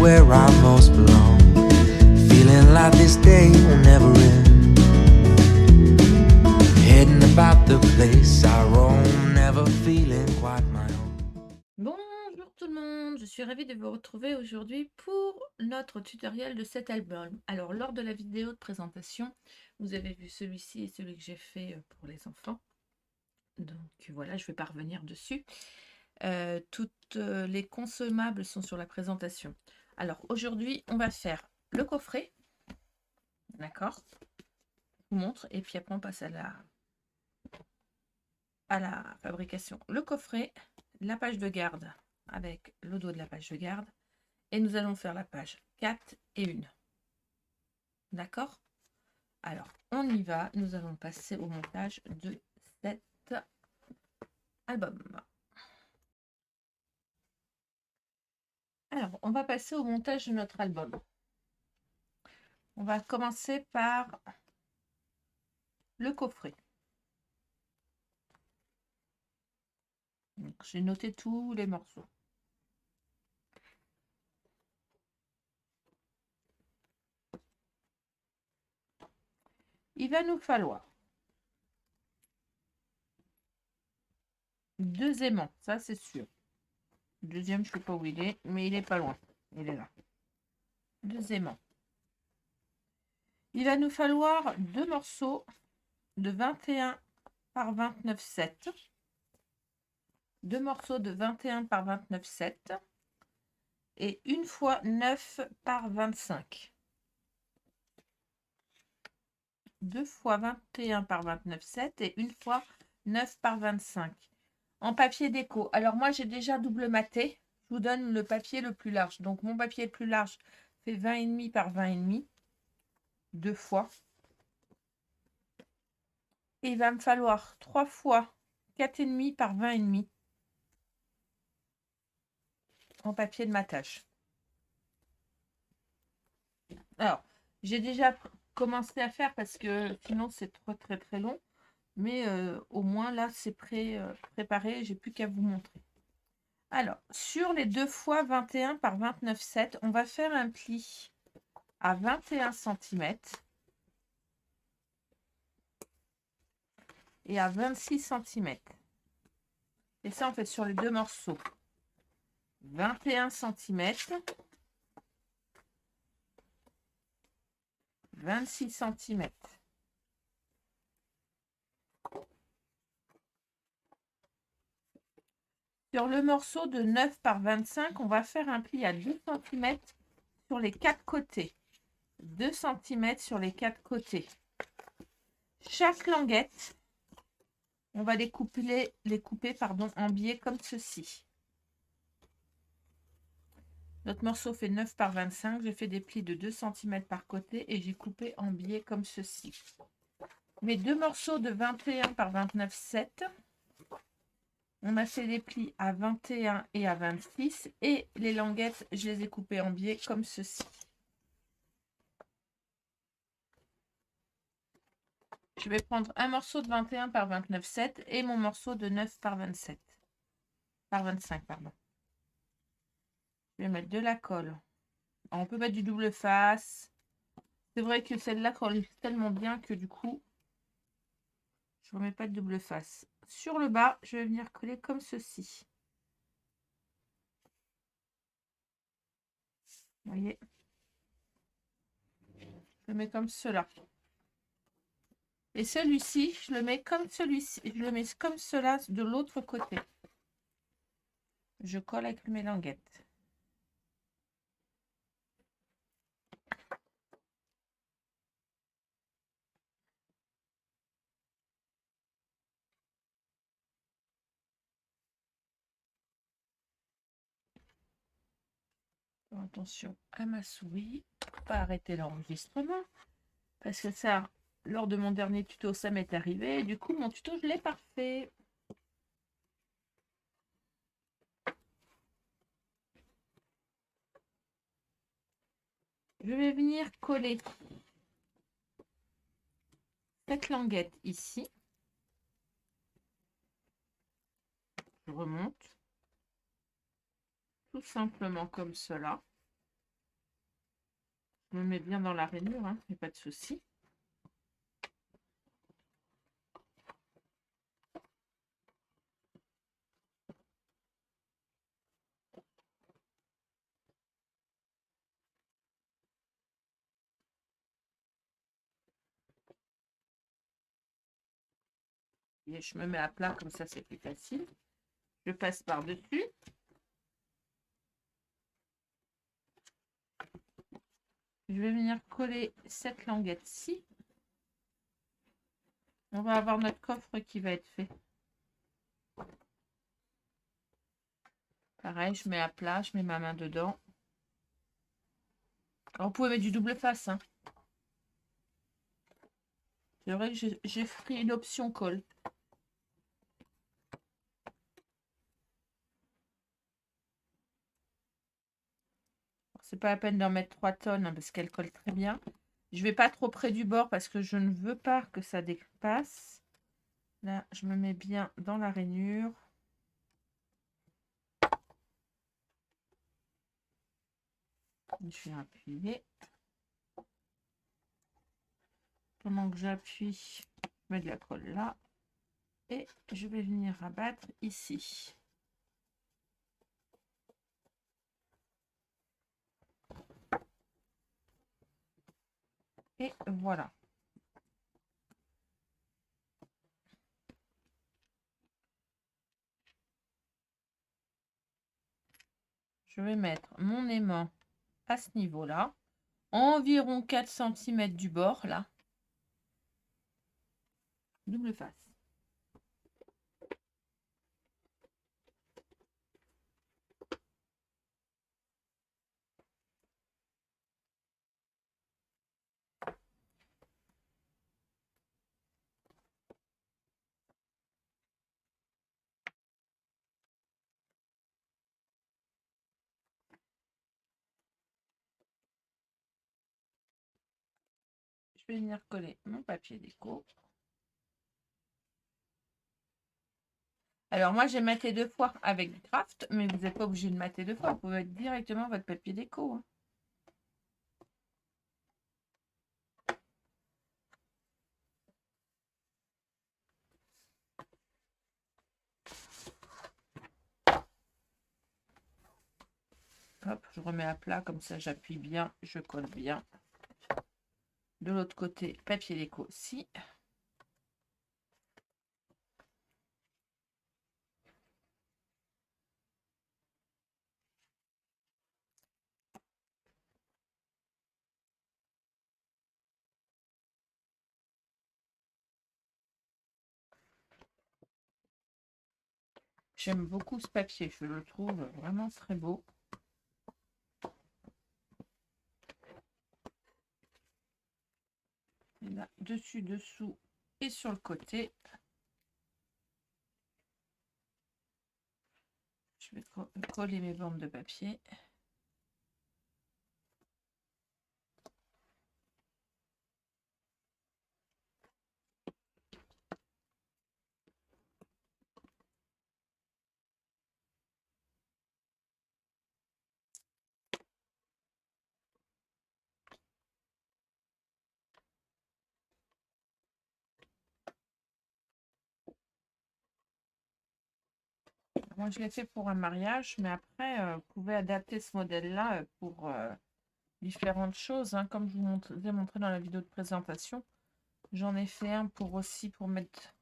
where I most belong. Feeling like this day will never end. Heading about the place I roam, never feeling quite my own. Bonjour tout le monde, je suis ravie de vous retrouver aujourd'hui pour notre tutoriel de cet album. Alors lors de la vidéo de présentation, vous avez vu celui-ci et celui que j'ai fait pour les enfants. Donc voilà, je ne vais pas revenir dessus. Toutes les consommables sont sur la présentation. Alors aujourd'hui, on va faire le coffret. D'accord? Je vous montre et puis après on passe à la fabrication. Le coffret, la page de garde avec le dos de la page de garde. Et nous allons faire la page 4 et 1. D'accord? Alors, on y va. Nous allons passer au montage de cet album. Alors, on va passer au montage de notre album. On va commencer par le coffret. J'ai noté tous les morceaux. Il va nous falloir 2 aimants, ça c'est sûr. Le deuxième, je ne sais pas où il est, mais il est pas loin. Il est là. 2 aimants. Il va nous falloir 2 morceaux de 21 par 29,7. 2 morceaux de 21 par 29,7 et 1 fois 9 par 25. 2 fois 21 par 29,7 et 1 fois 9 par 25. En papier déco. Alors moi j'ai déjà double maté. Je vous donne le papier le plus large. Donc mon papier le plus large fait 20,5 par 20,5. 2 fois. Et il va me falloir 3 fois 4,5 par 20,5 en papier de matage. Alors, j'ai déjà commencé à faire parce que sinon c'est très long. Mais au moins là c'est préparé, j'ai plus qu'à vous montrer. Alors, sur les 2 fois 21 par 29,7, on va faire un pli à 21 cm et à 26 cm. Et ça, on fait sur les 2 morceaux. 21 cm, 26 cm. Sur le morceau de 9 par 25, on va faire un pli à 2 cm sur les 4 côtés. 2 cm sur les 4 côtés. Chaque languette, on va les couper en biais comme ceci. Notre morceau fait 9 par 25. J'ai fait des plis de 2 cm par côté et j'ai coupé en biais comme ceci. Mes 2 morceaux de 21 par 29,7. On a fait des plis à 21 et à 26. Et les languettes, je les ai coupées en biais comme ceci. Je vais prendre un morceau de 21 par 29,7 et mon morceau de 9 par 27. Par 25, pardon. Je vais mettre de la colle. On peut mettre du double face. C'est vrai que celle-là colle tellement bien que du coup, je ne remets pas de double face. Sur le bas, je vais venir coller comme ceci. Vous voyez? Je le mets comme cela. Et celui-ci, je le mets comme celui-ci. Je le mets comme cela de l'autre côté. Je colle avec mes languettes. Attention à ma souris, pas arrêter l'enregistrement parce que ça, lors de mon dernier tuto, ça m'est arrivé. Et du coup, mon tuto, je l'ai parfait. Je vais venir coller cette languette ici. Je remonte tout simplement comme cela. Je me mets bien dans la rainure, hein, il n'y a pas de souci. Et je me mets à plat, comme ça c'est plus facile. Je passe par-dessus. Je vais venir coller cette languette-ci. On va avoir notre coffre qui va être fait. Pareil, je mets à plat, je mets ma main dedans. Alors, vous pouvez mettre du double face. Hein. C'est vrai que j'ai pris une option colle. C'est pas la peine d'en mettre 3 tonnes hein, parce qu'elle colle très bien. Je vais pas trop près du bord parce que je ne veux pas que ça dépasse. Là, je me mets bien dans la rainure. Je vais appuyer. Pendant que j'appuie, je mets de la colle là. Et je vais venir rabattre ici. Et voilà. Je vais mettre mon aimant à ce niveau-là. Environ 4 cm du bord, là. Double face. Je vais venir coller mon papier déco. Alors moi j'ai maté 2 fois avec Craft, mais vous n'êtes pas obligé de mater 2 fois. Vous pouvez mettre directement votre papier déco. Hein. Hop, je remets à plat, comme ça j'appuie bien, je colle bien. De l'autre côté, papier déco aussi. J'aime beaucoup ce papier, je le trouve vraiment très beau. Et là, dessus, dessous et sur le côté. Je vais coller mes bandes de papier. Moi, je l'ai fait pour un mariage, mais après, vous pouvez adapter ce modèle-là pour différentes choses. Hein. Comme je vous ai montré dans la vidéo de présentation, j'en ai fait un pour aussi pour mettre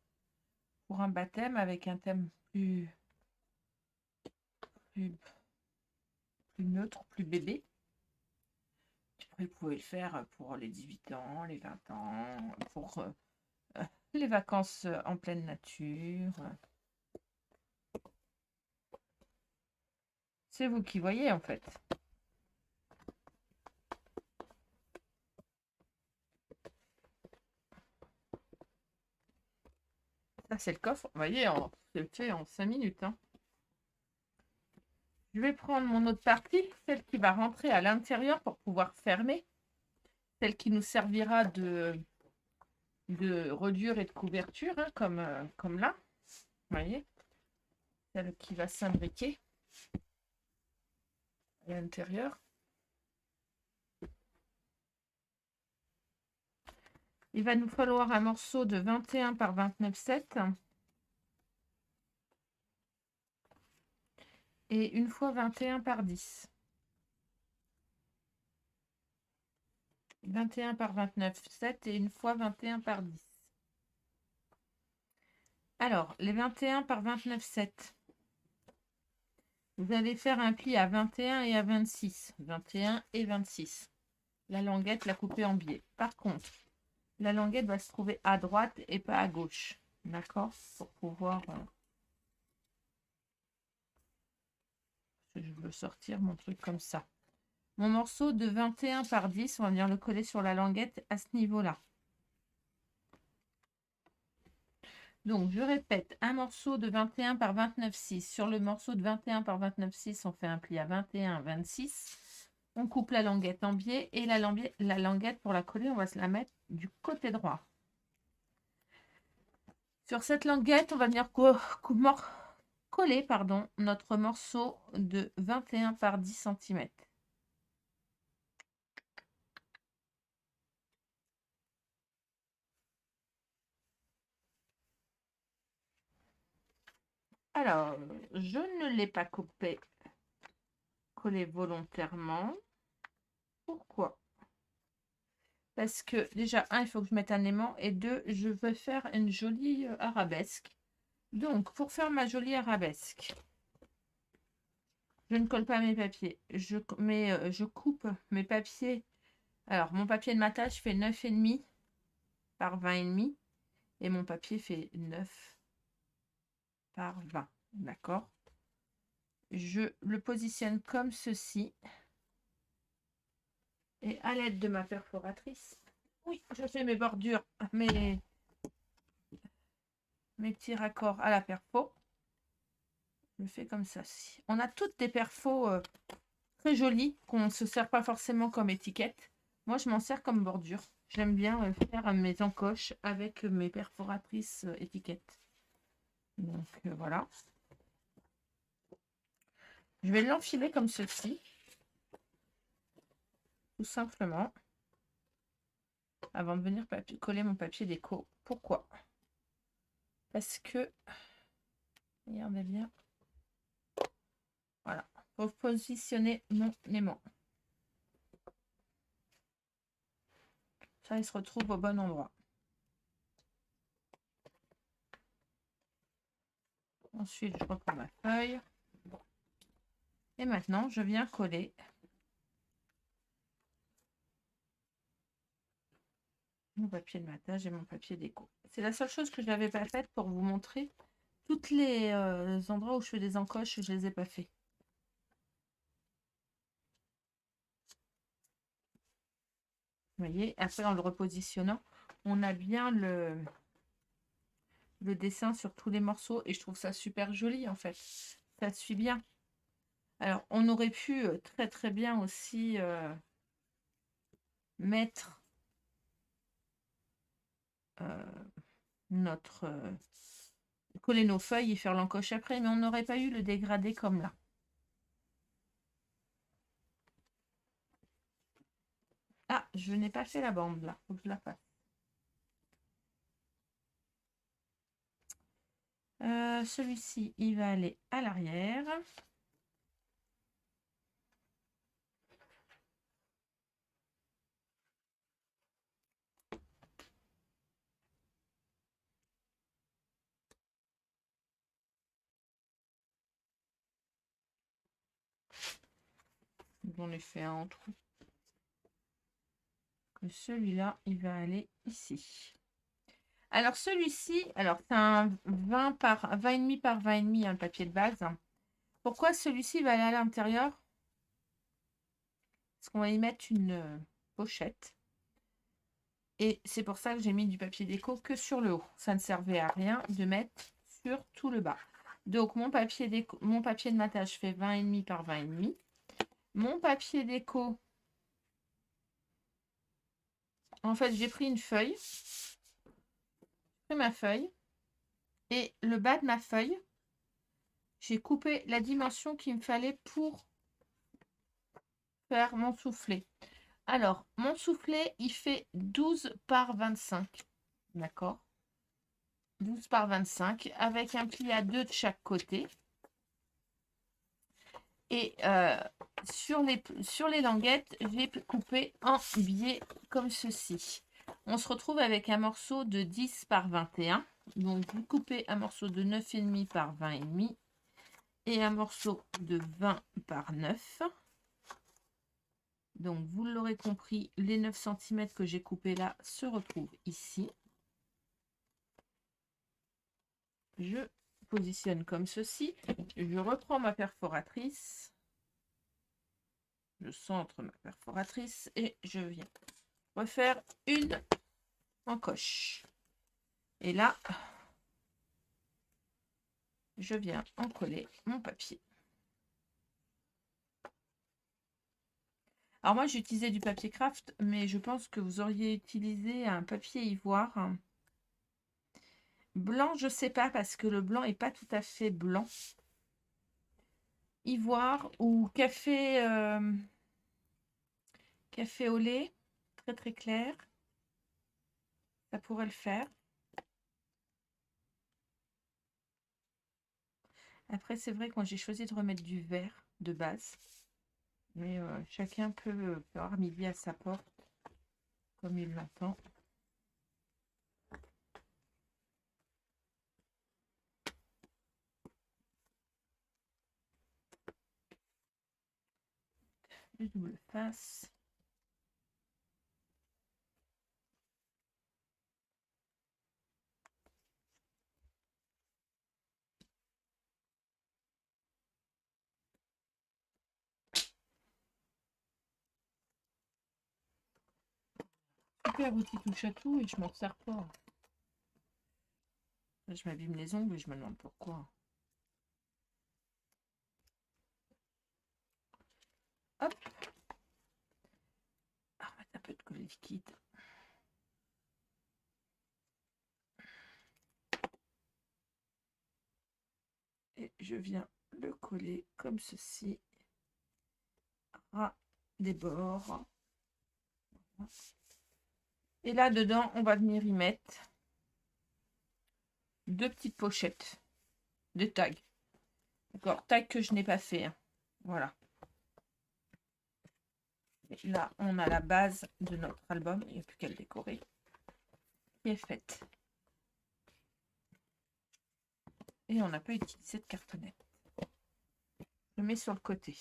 pour un baptême avec un thème plus neutre, plus bébé. Après, vous pouvez le faire pour les 18 ans, les 20 ans, pour les vacances en pleine nature. C'est vous qui voyez en fait. Ça, c'est le coffre. Vous voyez, c'est fait en 5 minutes. Hein. Je vais prendre mon autre partie, celle qui va rentrer à l'intérieur pour pouvoir fermer. Celle qui nous servira de reliure et de couverture, hein, comme là. Vous voyez, celle qui va s'imbriquer à l'intérieur. Il va nous falloir un morceau de 21 par 29,7 et une fois 21 par 10. 21 par 29,7 et une fois 21 par 10. Alors, les 21 par 29,7. Vous allez faire un pli à 21 et à 26. 21 et 26. La languette, la couper en biais. Par contre, la languette va se trouver à droite et pas à gauche. D'accord? Pour pouvoir... je veux sortir mon truc comme ça. Mon morceau de 21 par 10, on va venir le coller sur la languette à ce niveau-là. Donc, je répète, un morceau de 21 par 29,6. Sur le morceau de 21 par 29,6, on fait un pli à 21, 26. On coupe la languette en biais et la languette, pour la coller, on va se la mettre du côté droit. Sur cette languette, on va venir coller notre morceau de 21 par 10 cm. Alors, je ne l'ai pas collé volontairement. Pourquoi? Parce que déjà, un, il faut que je mette un aimant et deux, je veux faire une jolie arabesque. Donc, pour faire ma jolie arabesque, je ne colle pas mes papiers. Je coupe mes papiers. Alors, mon papier de matage fait 9,5 par 20,5 et mon papier fait 9 par 20. D'accord? Je le positionne comme ceci. Et à l'aide de ma perforatrice, oui, je fais mes bordures, mes petits raccords à la perfo. Je fais comme ça. On a toutes des perfos très jolies qu'on ne se sert pas forcément comme étiquette. Moi, je m'en sers comme bordure. J'aime bien faire mes encoches avec mes perforatrices étiquettes. Donc, voilà. Je vais l'enfiler comme ceci. Tout simplement. Avant de venir coller mon papier déco. Pourquoi? Parce que, regardez bien. Voilà. Pour positionner mon aimant. Ça, il se retrouve au bon endroit. Ensuite, je reprends ma feuille. Et maintenant, je viens coller mon papier de matage et mon papier déco. C'est la seule chose que je n'avais pas faite pour vous montrer. Toutes les endroits où je fais des encoches, je ne les ai pas fait. Vous voyez, après en le repositionnant, on a bien le dessin sur tous les morceaux et je trouve ça super joli en fait. Ça suit bien. Alors, on aurait pu très très bien aussi mettre coller nos feuilles et faire l'encoche après, mais on n'aurait pas eu le dégradé comme là. Ah, je n'ai pas fait la bande là, faut que je la fasse. Celui-ci, il va aller à l'arrière. J'en ai fait un en trou. Celui-là, il va aller ici. Alors celui-ci, alors c'est un 20 par 20,5 par 20,5 hein, le papier de base. Pourquoi celui-ci va aller à l'intérieur? Parce qu'on va y mettre une pochette. Et c'est pour ça que j'ai mis du papier déco que sur le haut. Ça ne servait à rien de mettre sur tout le bas. Donc mon papier de matage fait 20,5 par 20,5. Mon papier déco, en fait, j'ai pris une feuille. J'ai pris ma feuille. Et le bas de ma feuille, j'ai coupé la dimension qu'il me fallait pour faire mon soufflet. Alors, mon soufflet, il fait 12 par 25. D'accord? 12 par 25 avec un pli à 2 de chaque côté. Et sur les languettes, j'ai coupé en biais comme ceci. On se retrouve avec un morceau de 10 par 21. Donc, vous coupez un morceau de 9,5 par 20,5 et un morceau de 20 par 9. Donc, vous l'aurez compris, les 9 cm que j'ai coupés là se retrouvent ici. Je positionne comme ceci. Je reprends ma perforatrice. Je centre ma perforatrice et je viens refaire une encoche. Et là, je viens encoller mon papier. Alors moi, j'ai utilisé du papier craft, mais je pense que vous auriez utilisé un papier ivoire. Blanc, je sais pas, parce que le blanc est pas tout à fait blanc. Ivoire ou café, café au lait, très très clair. Ça pourrait le faire. Après, c'est vrai quand j'ai choisi de remettre du vert de base. Mais chacun peut avoir midi à sa porte, comme il l'entend. Du double face. Super outil touche à tout et je m'en sers pas. Je m'abîme les ongles et je me demande pourquoi. Hop. On va mettre un peu de colle liquide. Et je viens le coller comme ceci à des bords. Et là dedans, on va venir y mettre 2 petites pochettes de tag. D'accord, tag que je n'ai pas fait. Hein. Voilà. Et là, on a la base de notre album. Il n'y a plus qu'à le décorer. Qui est faite. Et on n'a pas utilisé de cartonnette. Je mets sur le côté.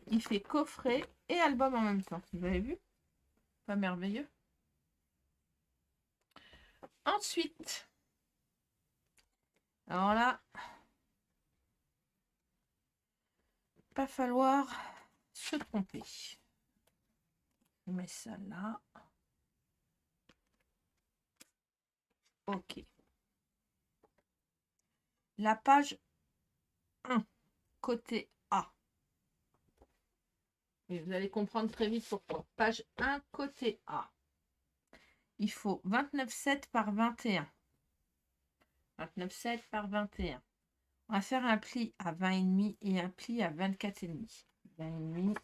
Il fait coffret et album en même temps. Vous avez vu? Pas merveilleux. Ensuite, alors là, pas falloir se tromper. Je mets ça là. Ok. La page 1, côté A. Et vous allez comprendre très vite pourquoi. Page 1, côté A. Il faut 29,7 par 21. 29,7 par 21. On va faire un pli à 20,5 et un pli à 24,5. 20,5,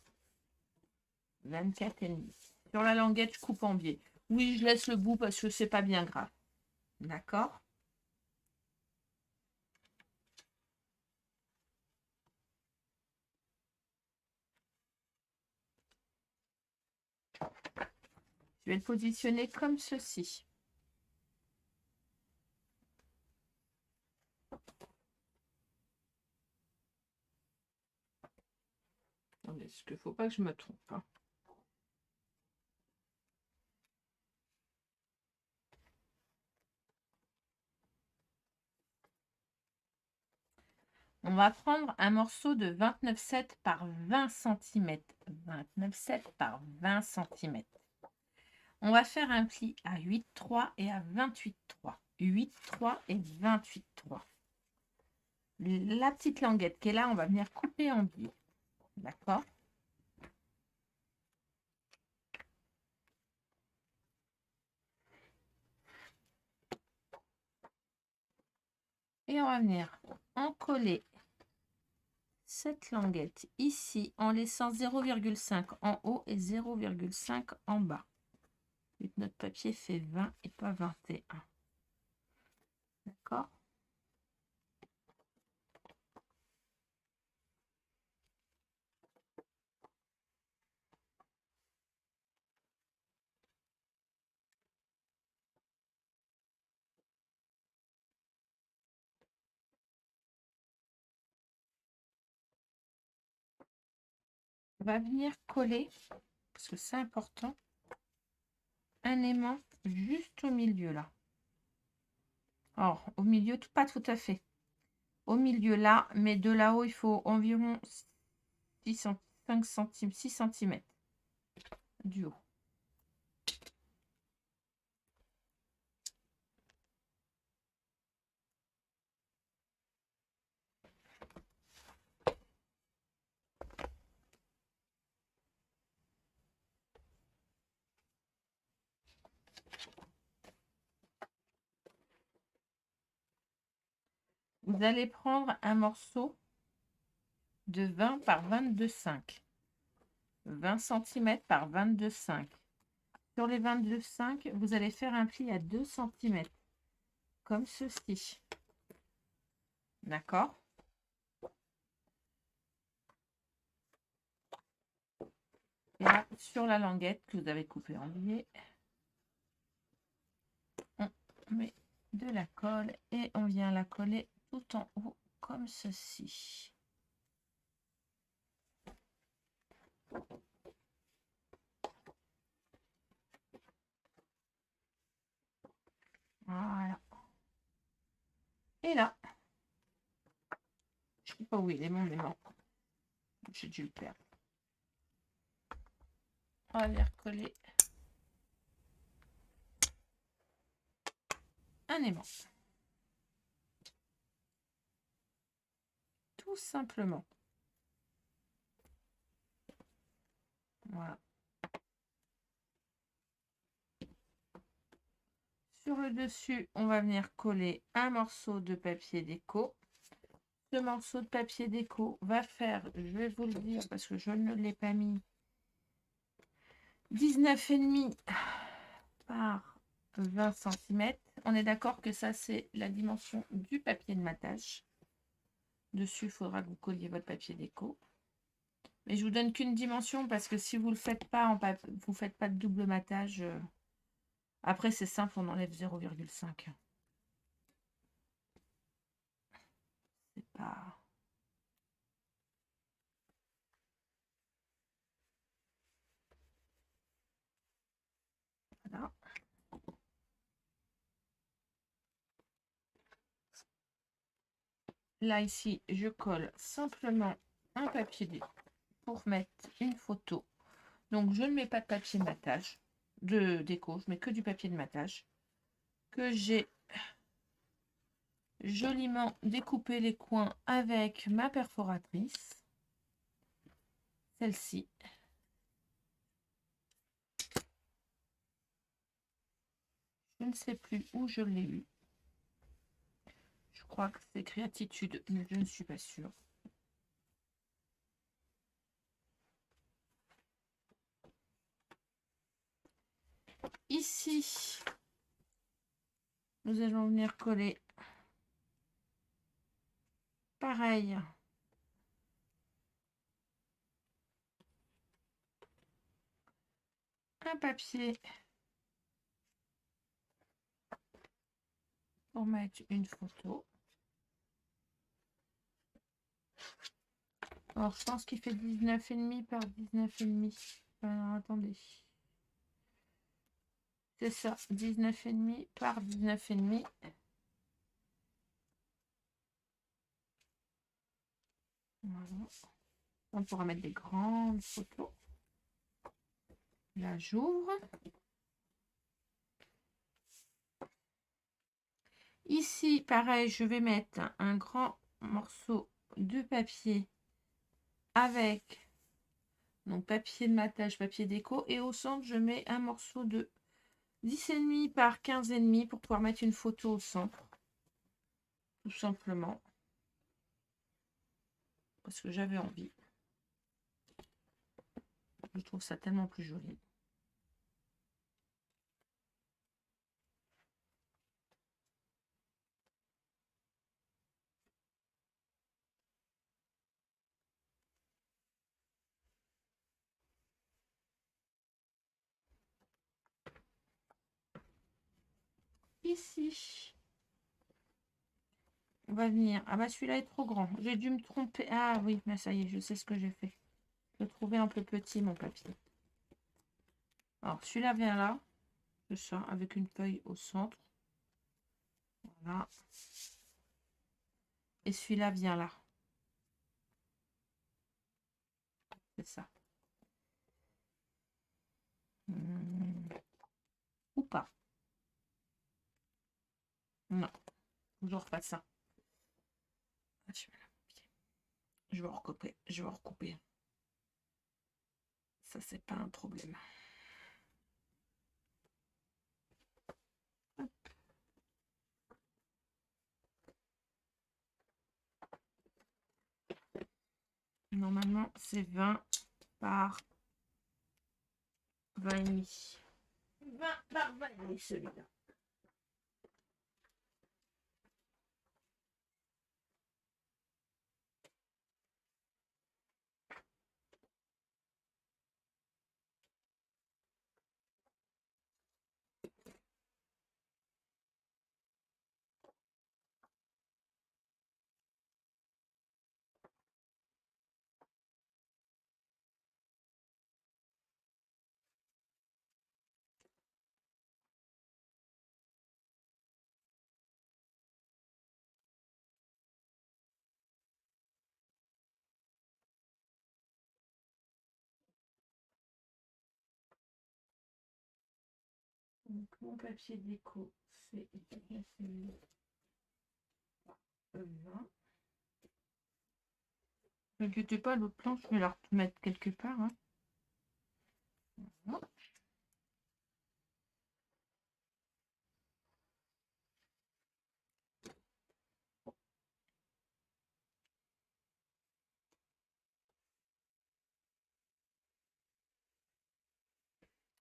24,5. Sur la languette, je coupe en biais. Oui, je laisse le bout parce que c'est pas bien grave. D'accord? Je vais le positionner comme ceci. Attendez, parce qu'il ne faut pas que je me trompe. Hein. On va prendre un morceau de 29,7 par 20 cm. 29,7 par 20 cm. On va faire un pli à 8,3 et à 28,3. 8,3 et 28,3. La petite languette qui est là, on va venir couper en biais. D'accord? Et on va venir en coller cette languette ici en laissant 0,5 en haut et 0,5 en bas. Vu que notre papier fait 20 et pas 21. D'accord? On va venir coller, parce que c'est important, un aimant juste au milieu là. Alors, au milieu, pas tout à fait. Au milieu là, mais de là-haut, il faut environ 5 cm, 6 cm du haut. Vous allez prendre un morceau de 20 par 22,5. 20 cm par 22,5. Sur les 22,5, vous allez faire un pli à 2 cm. Comme ceci. D'accord? Et là, sur la languette que vous avez coupée en biais, on met de la colle et on vient la coller tout en haut comme ceci. Voilà. Et là, je ne sais pas où il est mon aimant. J'ai dû le perdre. On va venir coller un aimant. Tout simplement. Voilà. Sur le dessus, on va venir coller un morceau de papier déco. Ce morceau de papier déco va faire, je vais vous le dire parce que je ne l'ai pas mis, 19,5 par 20 cm. On est d'accord que ça, c'est la dimension du papier de matage. Dessus, il faudra que vous colliez votre papier déco. Mais je vous donne qu'une dimension parce que si vous ne le faites pas, vous faites pas de double matage. Après, c'est simple, on enlève 0,5. C'est pas... Voilà. Là, ici, je colle simplement un papier déco pour mettre une photo. Donc, je ne mets pas de papier de matage, de déco, je mets que du papier de matage que j'ai joliment découpé les coins avec ma perforatrice. Celle-ci. Je ne sais plus où je l'ai eu. Je crois que c'est Créatitude, mais je ne suis pas sûre. Ici, nous allons venir coller pareil. Un papier pour mettre une photo. Alors, je pense qu'il fait 19,5 par 19,5. Alors, attendez. C'est ça, 19,5 par 19,5. Voilà. On pourra mettre des grandes photos. Là, j'ouvre. Ici, pareil, je vais mettre un grand morceau de papier avec donc papier de matage, papier déco. Et au centre, je mets un morceau de 10,5 par 15,5 pour pouvoir mettre une photo au centre. Tout simplement. parce que j'avais envie. Je trouve ça tellement plus joli. Ici, on va venir. Ah bah celui-là est trop grand. J'ai dû me tromper. Ah oui, mais ça y est, je sais ce que j'ai fait. Je l'ai trouvé un peu petit mon papier. Alors celui-là vient là. C'est ça, avec une feuille au centre. Voilà. Et celui-là vient là. C'est ça. Ou pas. Non. Toujours pas ça. Je vais recouper. Je vais recouper. Ça, c'est pas un problème. Hop. Normalement, c'est 20 par 20,5. 20 par 20,5 celui-là. Donc, mon papier déco, c'est 20. Ne t'inquiète pas, l'autre planche, je vais la remettre quelque part. Hein. Voilà.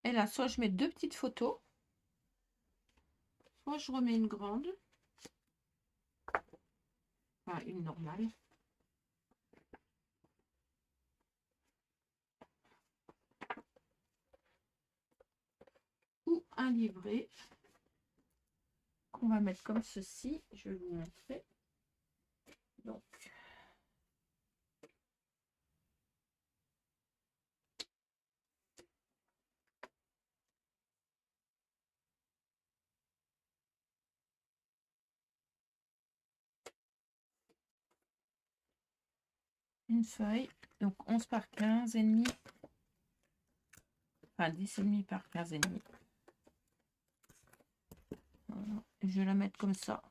Et là, soit je mets 2 petites photos, soit je remets une grande. Enfin, une normale. Ou un livret qu'on va mettre comme ceci. Je vais vous montrer. Donc, une feuille. Donc, 11 par 15 et demi. Enfin, 10 et demi par 15 et demi. Voilà. Je vais la mettre comme ça.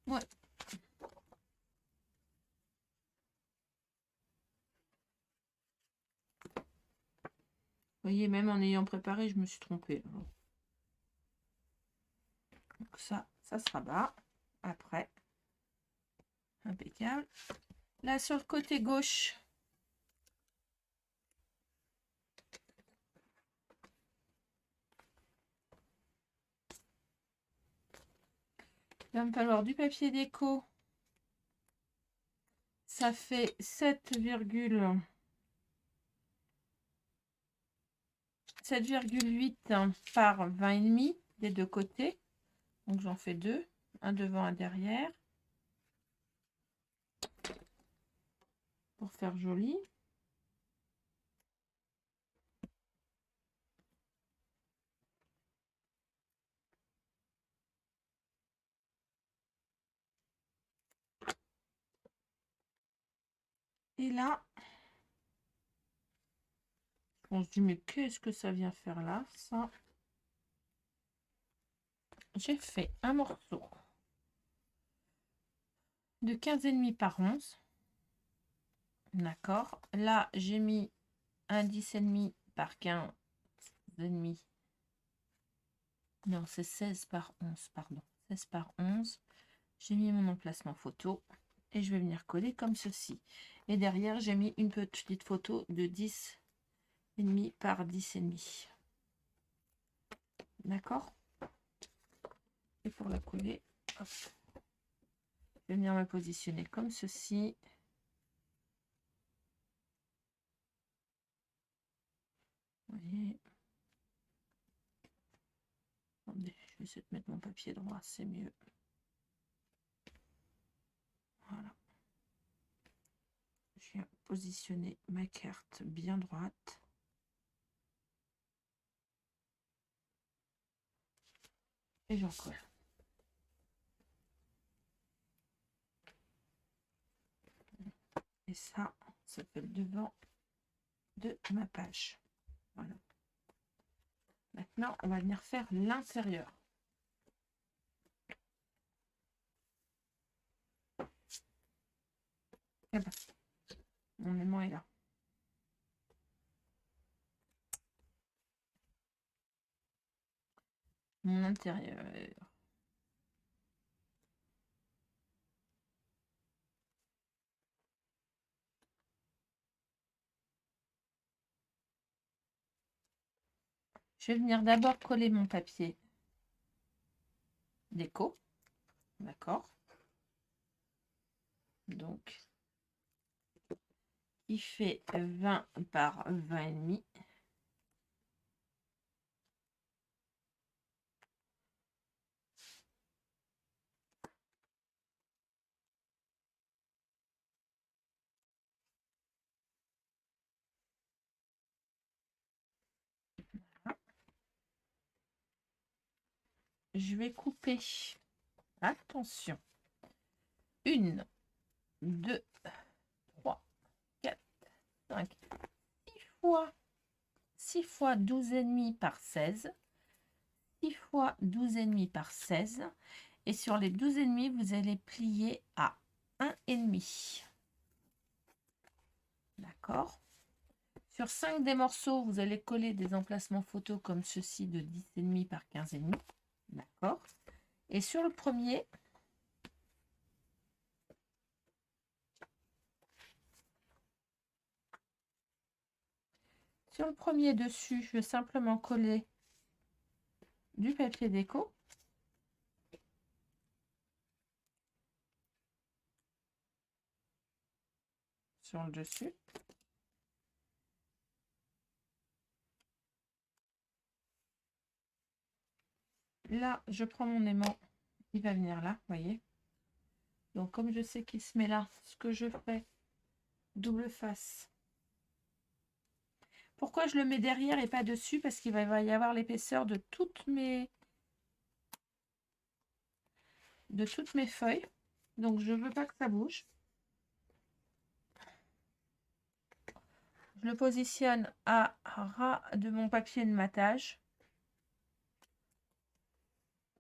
Ouais. Vous voyez, même en ayant préparé, je me suis trompée. Donc ça sera bas. Après, impeccable. Là, sur le côté gauche, il va me falloir du papier déco. Ça fait 7,8 par 20,5 des deux côtés. Donc j'en fais 2, un devant, un derrière. Pour faire joli. Et là, on se dit, mais qu'est-ce que ça vient faire là, ça? J'ai fait un morceau de 15,5 par 11. D'accord. Là, j'ai mis un 10,5 par 15,5. Non, c'est 16 par 11, pardon. 16 par 11. J'ai mis mon emplacement photo. et je vais venir coller comme ceci. Et derrière, j'ai mis une petite photo de 10,5 par 10,5. D'accord? Et pour la coller, hop, je vais venir me positionner comme ceci. Vous voyez? Attendez, je vais essayer de mettre mon papier droit, c'est mieux. Voilà. Je viens positionner ma carte bien droite. Et j'en colle. Et ça fait le devant de ma page. Voilà. Maintenant, on va venir faire l'intérieur. Et ben, mon aimant est là. Mon intérieur. Je vais venir d'abord coller mon papier déco. D'accord. Donc, il fait 20 par 20,5. Je vais couper, attention, 1, 2, 3, 4, 5, 6 fois 12,5 par 16, 6 fois 12,5 par 16, et sur les 12,5, vous allez plier à 1,5. D'accord? Sur 5 des morceaux, vous allez coller des emplacements photos comme ceci de 10,5 par 15,5. D'accord? Et sur le premier, dessus, je vais simplement coller du papier déco. Sur le dessus. Là, je prends mon aimant, il va venir là, vous voyez. Donc, comme je sais qu'il se met là, ce que je fais, double face. Pourquoi je le mets derrière et pas dessus? Parce qu'il va y avoir l'épaisseur de toutes mes feuilles. Donc, je ne veux pas que ça bouge. Je le positionne à ras de mon papier de matage.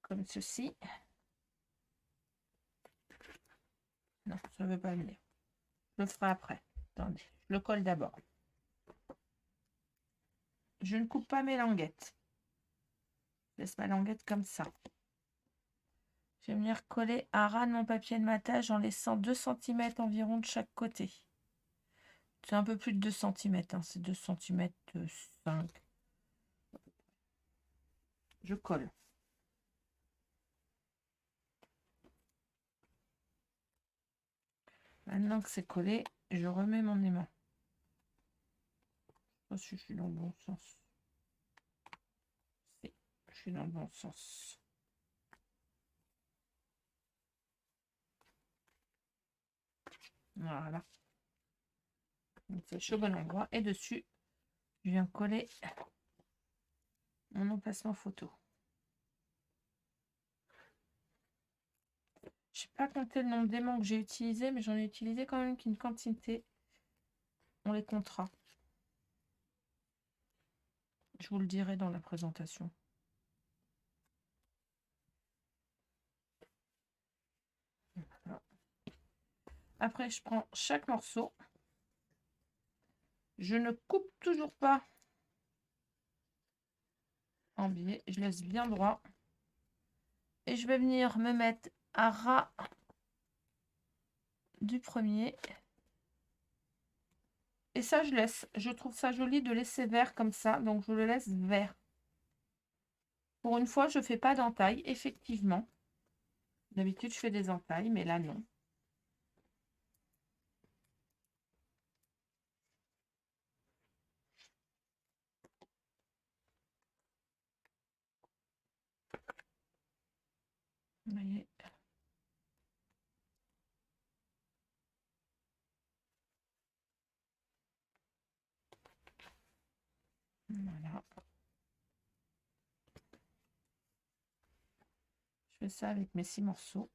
Comme ceci. Non, ça ne veut pas venir. Je le ferai après. Attendez, je le colle d'abord. Je ne coupe pas mes languettes. Je laisse ma languette comme ça. Je vais venir coller à ras de mon papier de matage en laissant 2 cm environ de chaque côté. C'est un peu plus de 2 cm, hein, c'est 2 cm 5. Je colle. Maintenant que c'est collé, je remets mon aimant. Je sais pas si je suis dans le bon sens. Si, je suis dans le bon sens. Voilà. Donc c'est chaud au bon endroit. Et dessus, je viens coller mon emplacement photo. Je n'ai pas compté le nombre d'aimants que j'ai utilisé, mais j'en ai utilisé quand même qu'une quantité. On les comptera. Je vous le dirai dans la présentation. Voilà. Après, je prends chaque morceau. Je ne coupe toujours pas en biais. Je laisse bien droit. Et je vais venir me mettre à ras du premier. Et ça, je laisse. Je trouve ça joli de laisser vert comme ça. Donc, je le laisse vert. Pour une fois, je ne fais pas d'entaille, effectivement. D'habitude, je fais des entailles, mais là, non. Vous voyez. Voilà. Je fais ça avec mes 6 morceaux.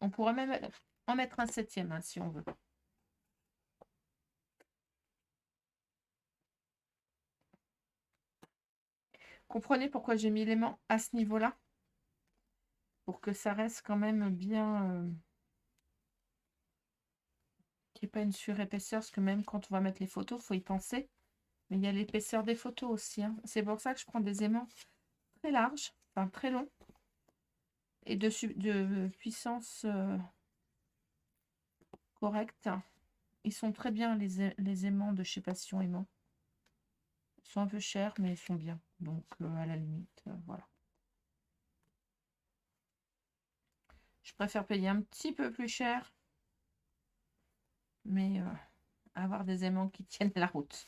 On pourrait même en mettre un 7e, hein, si on veut. Comprenez pourquoi j'ai mis l'aimant à ce niveau-là? Pour que ça reste quand même bien... qu'il n'y ait pas une surépaisseur, parce que même quand on va mettre les photos, il faut y penser. Mais il y a l'épaisseur des photos aussi, hein. C'est pour ça que je prends des aimants très larges, enfin très longs, et de puissance correcte. Ils sont très bien, les aimants de chez Passion Aimant. Ils sont un peu chers, mais ils sont bien. Donc, à la limite, voilà. Je préfère payer un petit peu plus cher, mais avoir des aimants qui tiennent la route.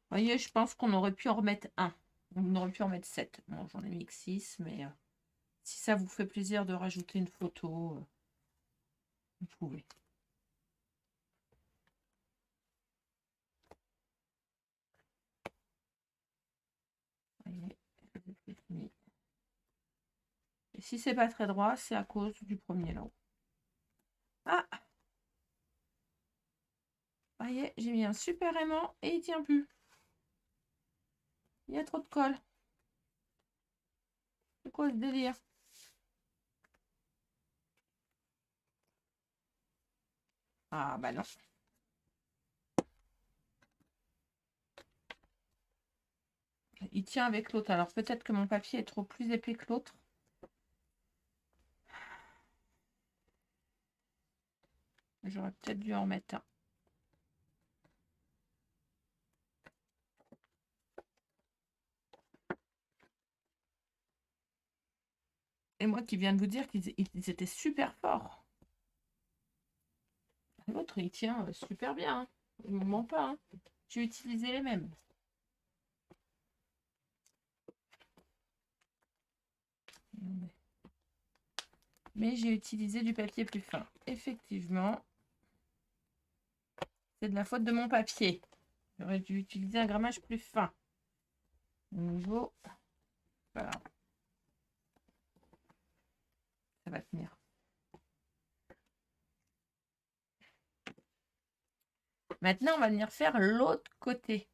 Vous voyez, je pense qu'on aurait pu en remettre un. On aurait pu en mettre 7. Bon, j'en ai mis que 6, mais si ça vous fait plaisir de rajouter une photo, vous pouvez. Vous voyez, et si c'est pas très droit, c'est à cause du premier là-haut. Ah! Vous voyez, j'ai mis un super aimant et il tient plus. Il y a trop de colle. C'est quoi ce délire? Ah bah non. Il tient avec l'autre. Alors peut-être que mon papier est trop plus épais que l'autre. J'aurais peut-être dû en mettre un. Et moi qui viens de vous dire qu'ils étaient super forts. L'autre, il tient super bien. Hein. Il ne me ment pas. Hein. J'ai utilisé les mêmes. Mais j'ai utilisé du papier plus fin. Effectivement, c'est de la faute de mon papier. J'aurais dû utiliser un grammage plus fin. Au niveau, voilà. Ça va tenir. Maintenant, on va venir faire l'autre côté.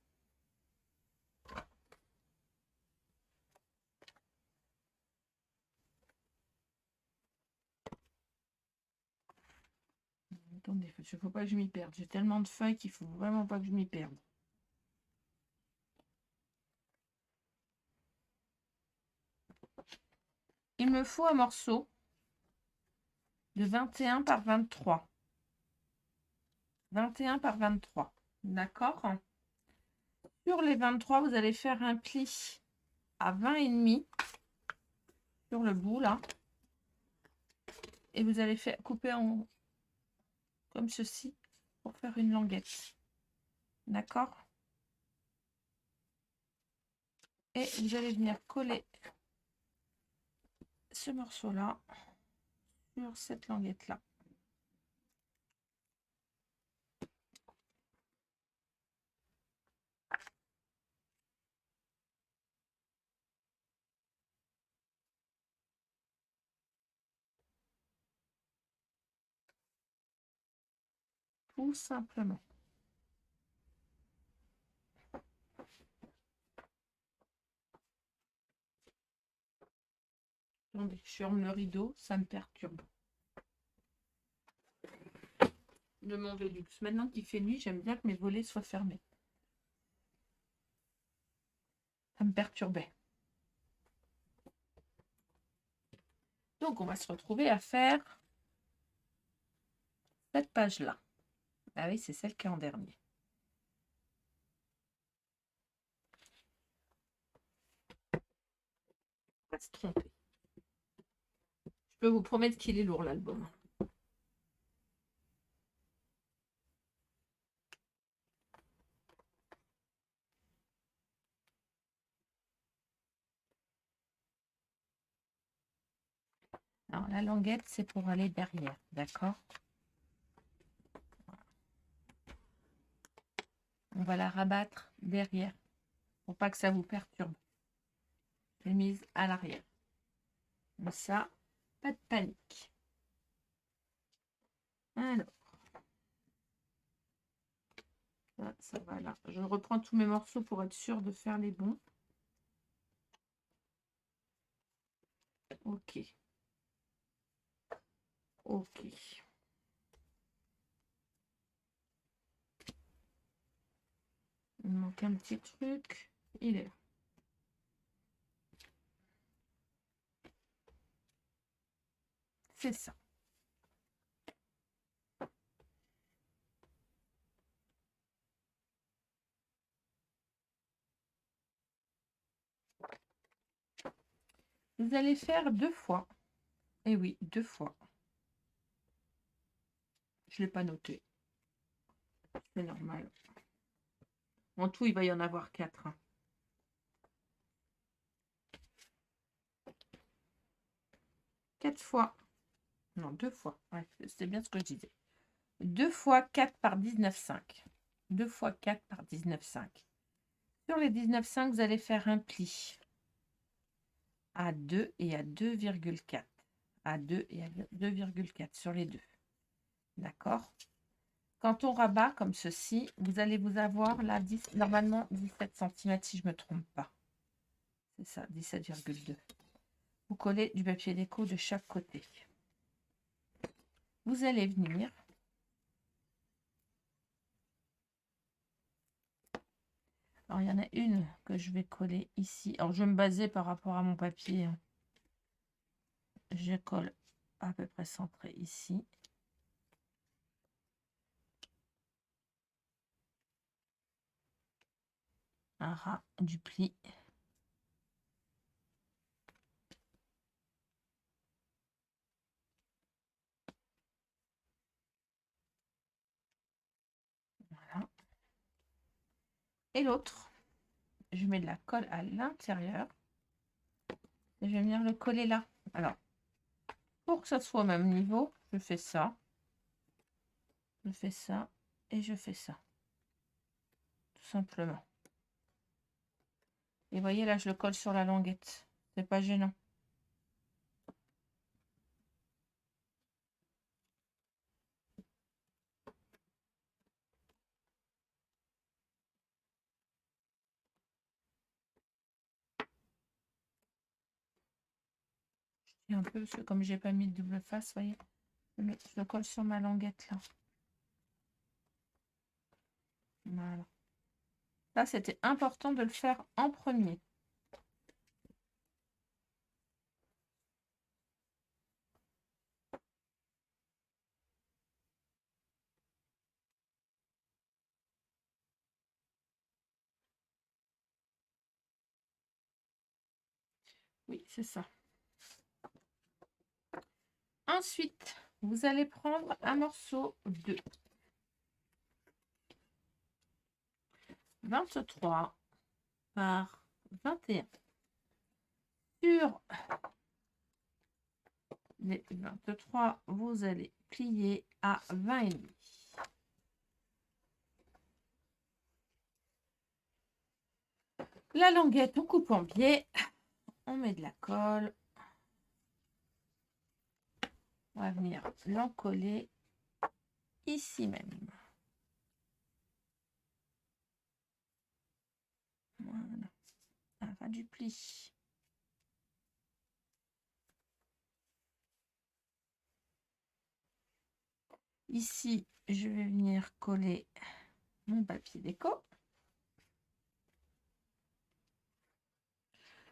Attendez, il ne faut pas que je m'y perde. J'ai tellement de feuilles qu'il ne faut vraiment pas que je m'y perde. Il me faut un morceau de 21 par 23. 21 par 23. D'accord? Sur les 23, vous allez faire un pli à 20,5 sur le bout là. Et vous allez faire couper en comme ceci pour faire une languette. D'accord? Et vous allez venir coller ce morceau là sur cette languette là. Tout simplement. Attendez, je ferme le rideau, ça me perturbe. De mon Velux. Maintenant qu'il fait nuit, j'aime bien que mes volets soient fermés. Ça me perturbait. Donc, on va se retrouver à faire cette page-là. Ah oui, c'est celle qui est en dernier. Pas se tromper. Je peux vous promettre qu'il est lourd, l'album. Alors, la languette, c'est pour aller derrière, d'accord? On va la rabattre derrière, pour pas que ça vous perturbe. Je l'ai mise à l'arrière. Comme ça, pas de panique. Alors, ça va là. Je reprends tous mes morceaux pour être sûre de faire les bons. Ok. Ok. Il me manque un petit truc. Il est là. C'est ça. Vous allez faire 2 fois. Et oui, 2 fois. Je ne l'ai pas noté. C'est normal. En tout, il va y en avoir 4. 4 fois. Non, 2 fois. Ouais, c'est bien ce que je disais. 2 fois 4 par 19,5. 2 fois 4 par 19,5. Sur les 19,5, vous allez faire un pli à 2 et à 2,4. À 2 et à 2,4 sur les deux. D'accord? Quand on rabat comme ceci, vous allez vous avoir là normalement 17 cm si je ne me trompe pas. C'est ça, 17,2. Vous collez du papier déco de chaque côté. Vous allez venir alors, il y en a une que je vais coller ici. Alors, je vais me baser par rapport à mon papier. Je colle à peu près centré ici. Un ras du pli. Voilà. Et l'autre, je mets de la colle à l'intérieur. Et je vais venir le coller là. Alors, pour que ça soit au même niveau, je fais ça. Je fais ça et je fais ça. Tout simplement. Et voyez là, je le colle sur la languette. C'est pas gênant. Et un peu, parce que comme j'ai pas mis de double face, voyez, je le colle sur ma languette là. Voilà. Ça, c'était important de le faire en premier. Oui, c'est ça. Ensuite, vous allez prendre un morceau de 23 par 21. Sur les 23, vous allez plier à 20,5. La languette, on coupe en biais. On met de la colle. On va venir l'encoller ici même. Voilà. Un ras du pli. Ici, je vais venir coller mon papier déco.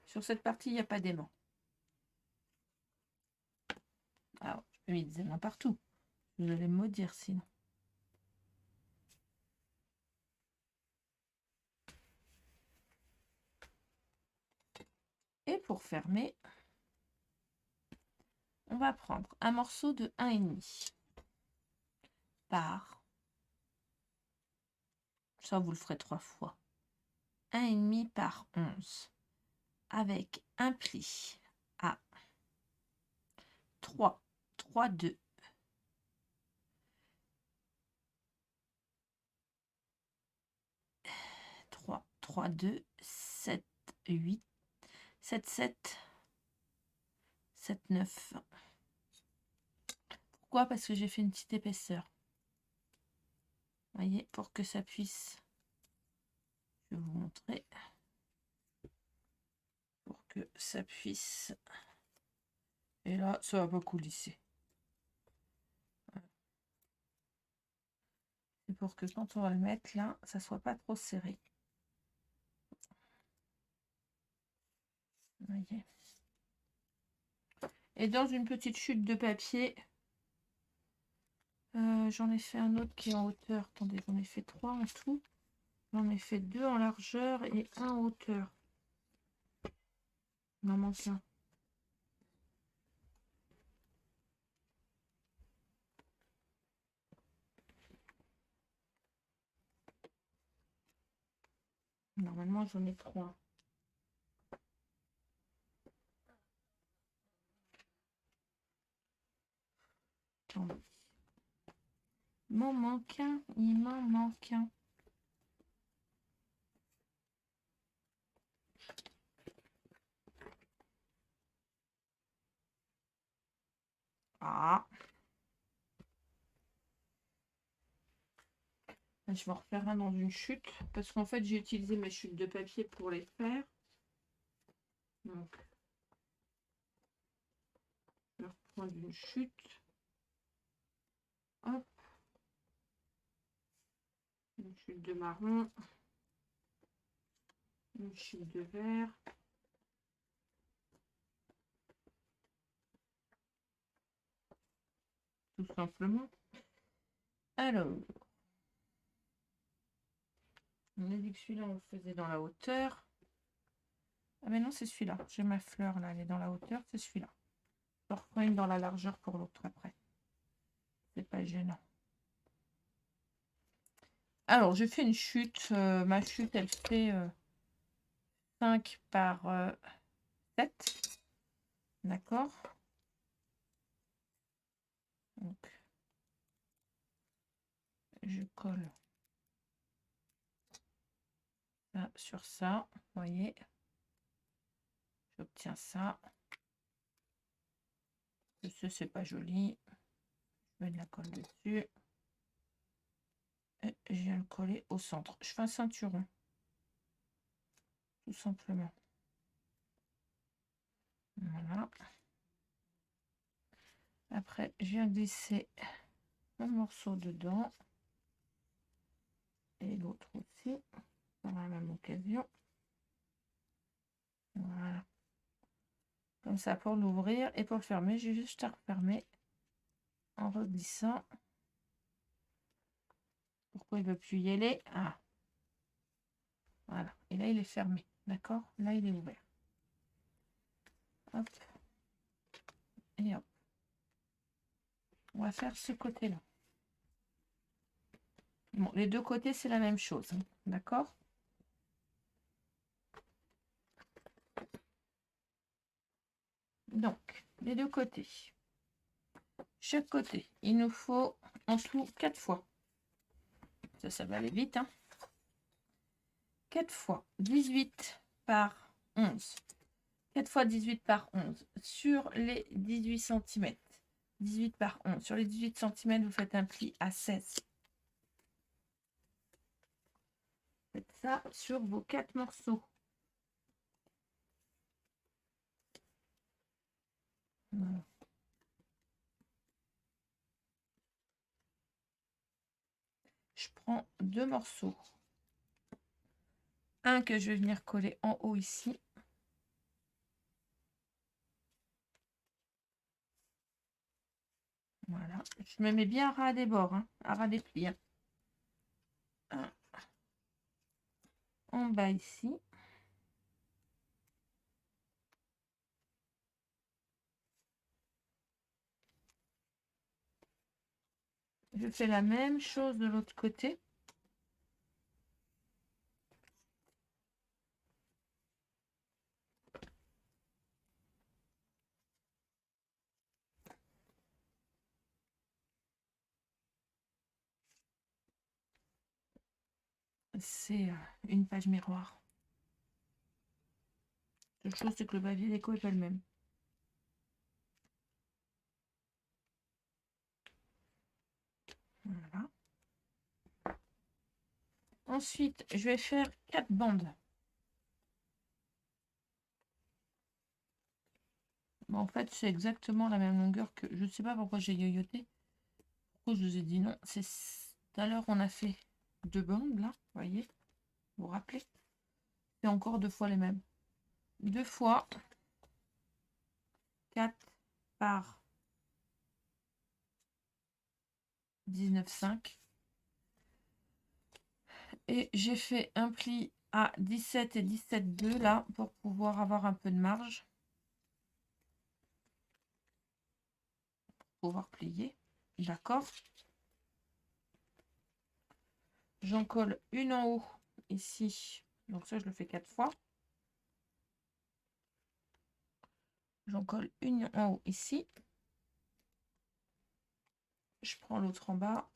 Sur cette partie, il n'y a pas d'aimant. Alors, je peux mettre des mains partout. Vous allez me maudire sinon. Et pour fermer, on va prendre un morceau de 1,5 par, ça vous le ferez 3 fois, 1,5 par 11 avec un pli à 3, 3, 2, 3, 3, 2, 7, 8, 7, 7, 7, 9. Pourquoi? Parce que j'ai fait une petite épaisseur. Vous voyez, pour que ça puisse, je vais vous montrer, pour que ça puisse, et là, ça va pas coulisser. C'est pour que quand on va le mettre là, ça soit pas trop serré. Vous voyez. Et dans une petite chute de papier, j'en ai fait un autre qui est en hauteur. Attendez, j'en ai fait 3 en tout. J'en ai fait 2 en largeur et 1 en hauteur. Il m'en manque un. Normalement, j'en ai 3. Attendez. Il m'en manque un. Il m'en manque un. Ah. Je vais en refaire un dans une chute. Parce qu'en fait, j'ai utilisé mes chutes de papier pour les faire. Donc, je vais reprendre une chute. Hop. Une chute de marron. Une chute de vert. Tout simplement. Alors, on a dit que celui-là, on le faisait dans la hauteur. Ah mais non, c'est celui-là. J'ai ma fleur là, elle est dans la hauteur, c'est celui-là. Je reprends une dans la largeur pour l'autre après. C'est pas gênant. Alors, je fais une chute. Ma chute, elle fait 5 par 7. D'accord. Donc, je colle ça sur ça. Vous voyez. J'obtiens ça. Ce, c'est pas joli. Je mets de la colle dessus. Et je viens le coller au centre. Je fais un ceinturon. Tout simplement. Voilà. Après, je viens glisser un morceau dedans. Et l'autre aussi. Dans la même occasion. Voilà. Comme ça, pour l'ouvrir et pour le fermer, j'ai juste à refermer en reglissant. Pourquoi il ne veut plus y aller? Ah. Voilà. Et là, il est fermé. D'accord? Là, il est ouvert. Hop. Et hop. On va faire ce côté-là. Bon, les deux côtés, c'est la même chose. Hein. D'accord? Donc, les deux côtés. Chaque côté, il nous faut en tout 4 fois. Ça va aller vite. Hein. 4 fois 18 par 11. 4 fois 18 par 11 sur les 18 cm. 18 par 11. Sur les 18 cm, vous faites un pli à 16. Faites ça sur vos 4 morceaux. Voilà. Je prends 2 morceaux. Un que je vais venir coller en haut ici. Voilà. Je me mets bien à ras des bords, hein, à ras des plis. Hein. Un en bas ici. Je fais la même chose de l'autre côté. C'est une page miroir. La seule chose, c'est que le papier déco n'est pas le même. Voilà. Ensuite, je vais faire 4 bandes. Bon, en fait, c'est exactement la même longueur que... Je ne sais pas pourquoi j'ai yoyoté. Pourquoi je vous ai dit non. C'est tout à l'heure, on a fait 2 bandes, là. Vous voyez? Vous vous rappelez? C'est encore 2 fois les mêmes. 2 fois 4 par 19,5. Et j'ai fait un pli à 17 et 17,2 là pour pouvoir avoir un peu de marge. Pouvoir plier. D'accord. J'en colle une en haut ici. Donc ça, je le fais 4 fois. J'en colle une en haut ici. Je prends l'autre en bas.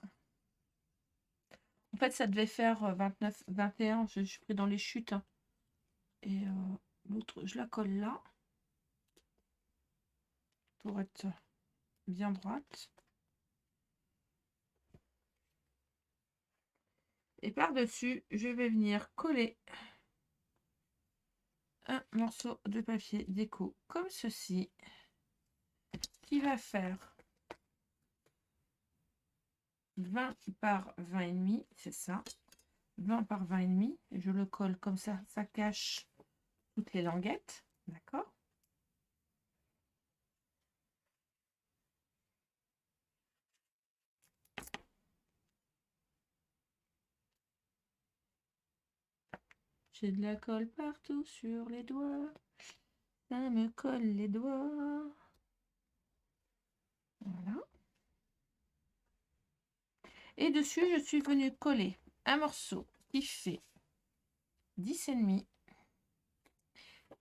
En fait, ça devait faire 29, 21. Je suis pris dans les chutes. Hein. Et l'autre, je la colle là. Pour être bien droite. Et par-dessus, je vais venir coller un morceau de papier déco comme ceci. Qui va faire 20 par 20,5. C'est ça. 20 par 20,5. Et je le colle comme ça. Ça cache toutes les languettes. D'accord. J'ai de la colle partout sur les doigts. Ça me colle les doigts. Voilà. Et dessus, je suis venue coller un morceau qui fait 10,5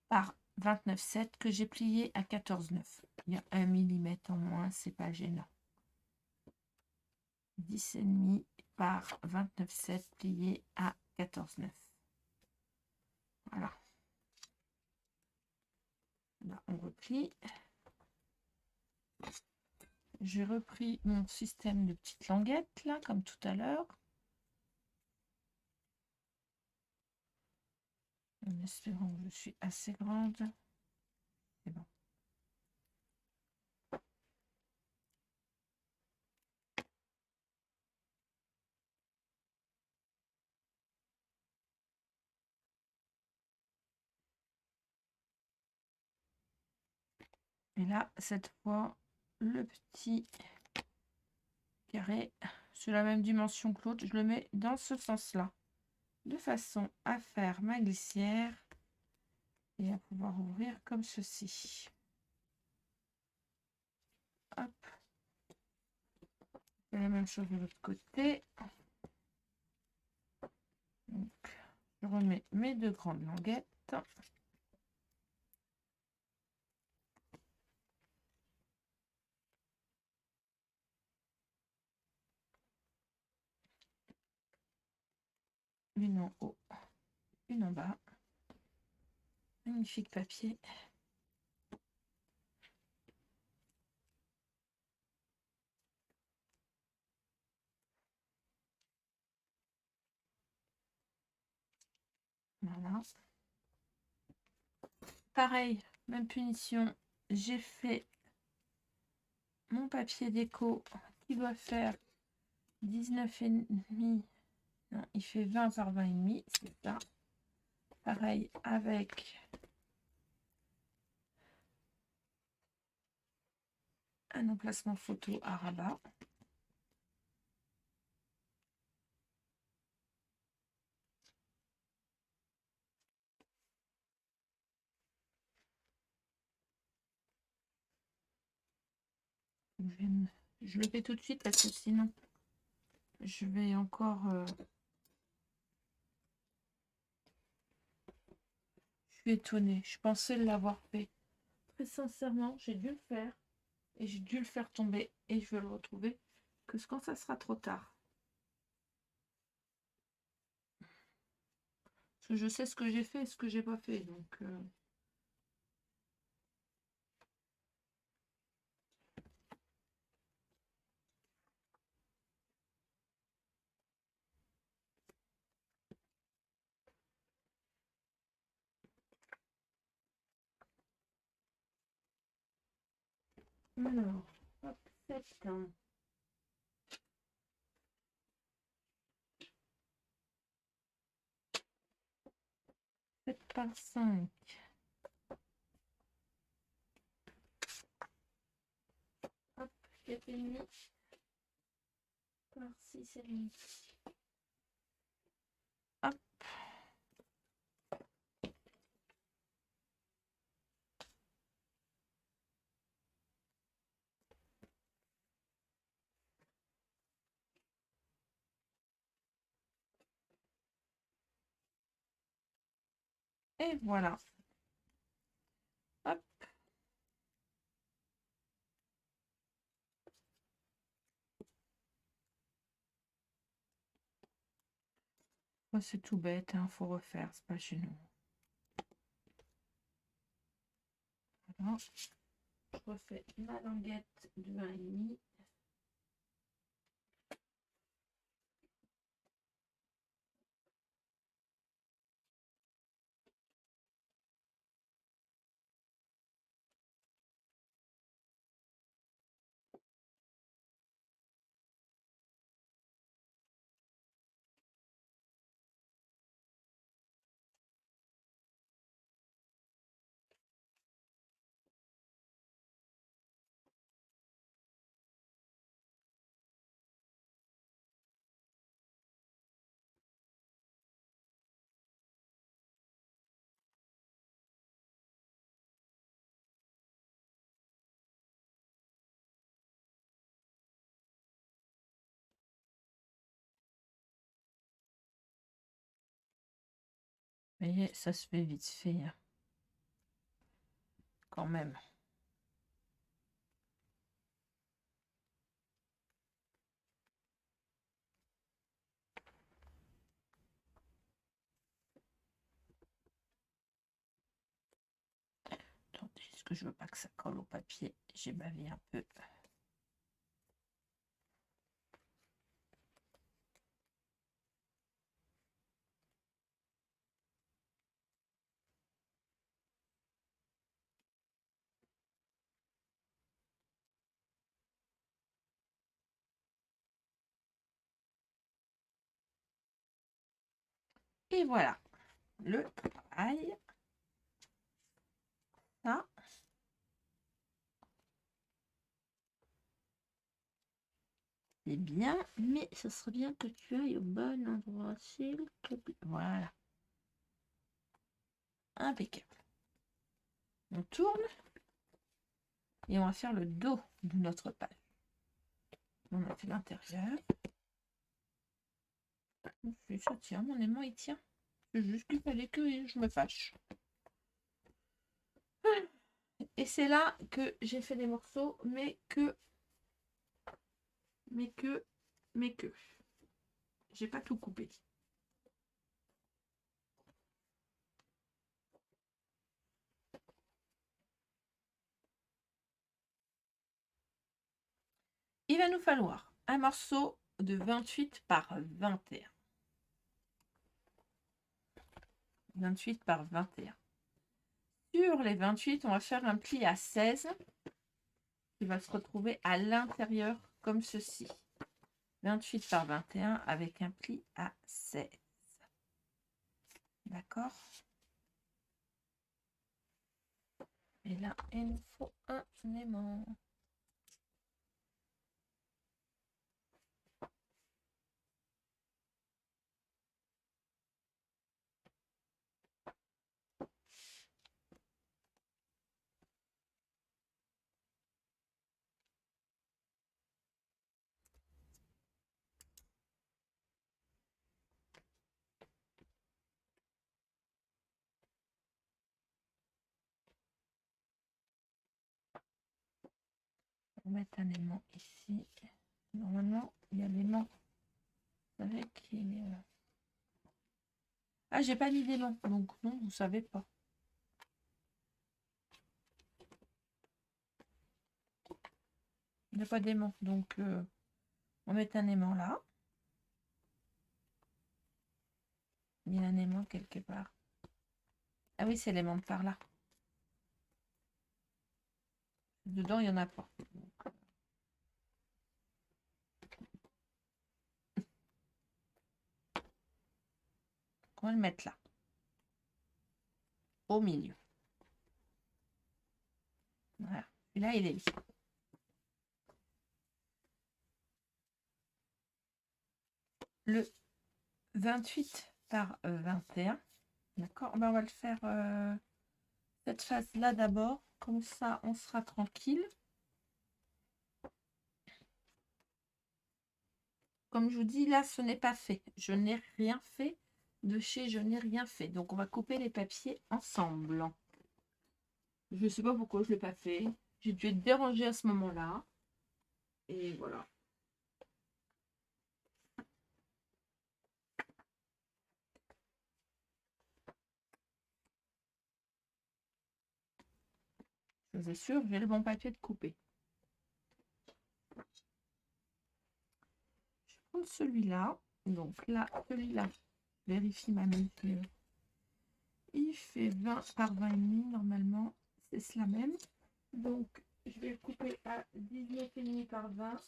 par 29,7 que j'ai plié à 14,9. Il y a 1 mm en moins, c'est pas gênant. 10,5 par 29,7 plié à 14,9. Voilà. Là, on replie. J'ai repris mon système de petites languettes, là, comme tout à l'heure. En espérant que je suis assez grande. C'est bon. Et là, cette fois, le petit carré sur la même dimension que l'autre, je le mets dans ce sens-là, de façon à faire ma glissière et à pouvoir ouvrir comme ceci. Hop. Et la même chose de l'autre côté. Donc, je remets mes 2 grandes languettes. Une en haut, une en bas. Magnifique papier. Voilà. Pareil, même punition. J'ai fait mon papier déco qui doit faire 19,5. Non, il fait 20 par 20,5, c'est ça. Pareil avec un emplacement photo à rabat. Je le fais tout de suite parce que sinon je vais encore... Je suis étonnée. Je pensais l'avoir fait. Très sincèrement, j'ai dû le faire. Et j'ai dû le faire tomber. Et je vais le retrouver que quand ça sera trop tard. Parce que je sais ce que j'ai fait et ce que j'ai pas fait. Donc... Alors, hop, 7. 7 par 5. Hop, 4,5 par 6,5. Hop. Et voilà. Hop. Oh, c'est tout bête, hein, faut refaire, c'est pas chez nous. Voilà. Je refais ma languette de 1,5. Vous voyez, ça se fait vite fait, hein. Quand même. Attendez, est-ce que je veux pas que ça colle au papier? J'ai bavé un peu. Et voilà, le travail. Ça. C'est bien, mais ce serait bien que tu ailles au bon endroit, s'il te plaît. Voilà. Impeccable. On tourne et on va faire le dos de notre page. On a fait l'intérieur. Ça tient, mon aimant, il tient. C'est juste qu'il fallait que je me fâche. Et c'est là que j'ai fait des morceaux, mais que j'ai pas tout coupé. Il va nous falloir un morceau de 28 par 21. 28 par 21. Sur les 28, on va faire un pli à 16 qui va se retrouver à l'intérieur comme ceci. 28 par 21 avec un pli à 16. D'accord? Et là, il nous faut un aimant. On va mettre un aimant ici. Normalement, il y a l'aimant avec qui... Ah, j'ai pas mis d'aimant, donc non, vous savez pas. Il n'y a pas d'aimant, donc on va mettre un aimant là. Il y a un aimant quelque part. Ah oui, c'est l'aimant de par là. Dedans, il n'y en a pas. On va le mettre là. Au milieu. Voilà. Et là, il est mis. Le 28 par 21. D'accord, ben, on va le faire cette face-là d'abord. Comme ça, on sera tranquille. Comme je vous dis, là, ce n'est pas fait. Je n'ai rien fait de chez Je n'ai rien fait. Donc, on va couper les papiers ensemble. Je ne sais pas pourquoi je ne l'ai pas fait. J'ai dû être dérangée à ce moment-là. Et voilà. Je vous assure, j'ai le bon papier de couper. Je vais prendre celui-là. Donc là, celui-là, vérifie ma mesure. Il fait 20 par 20,5 normalement. C'est cela même. Donc, je vais le couper à 19,5 par 20.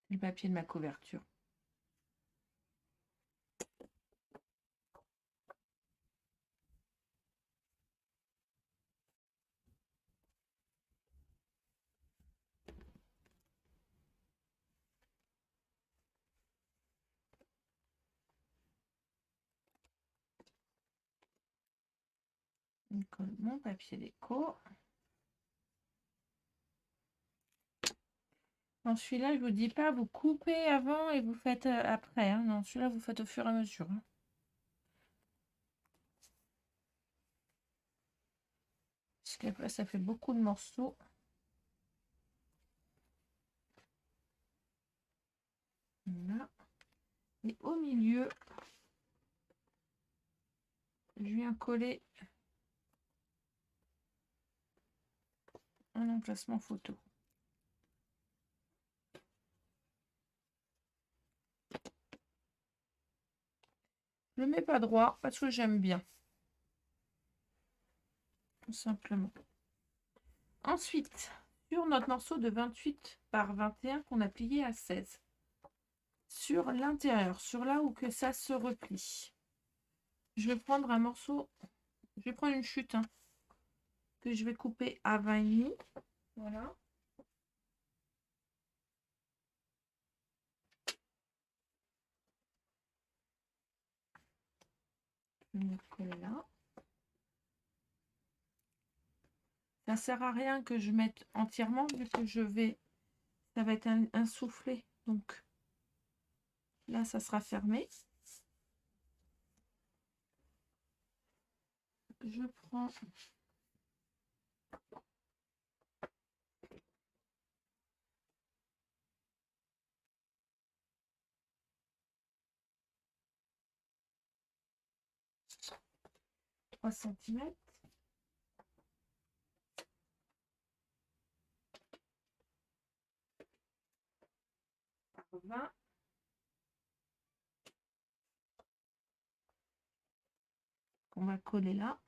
Le papier de ma couverture. Je colle mon papier déco. Dans celui-là, je vous dis pas, vous coupez avant et vous faites après. Hein. Non, celui-là, vous faites au fur et à mesure. Hein. Parce qu'après, ça fait beaucoup de morceaux. Voilà. Et au milieu, je viens coller un emplacement photo. Je le mets pas droit parce que j'aime bien. Tout simplement. Ensuite, sur notre morceau de 28 par 21 qu'on a plié à 16. Sur l'intérieur, sur là où que ça se replie. Je vais prendre un morceau, je vais prendre une chute hein, que je vais couper à 20,5. Voilà. Je vais le coller là. Ça sert à rien que je mette entièrement vu que ça va être un soufflet. Donc là, ça sera fermé. Je prends trois centimètres. Par 20. On va coller là.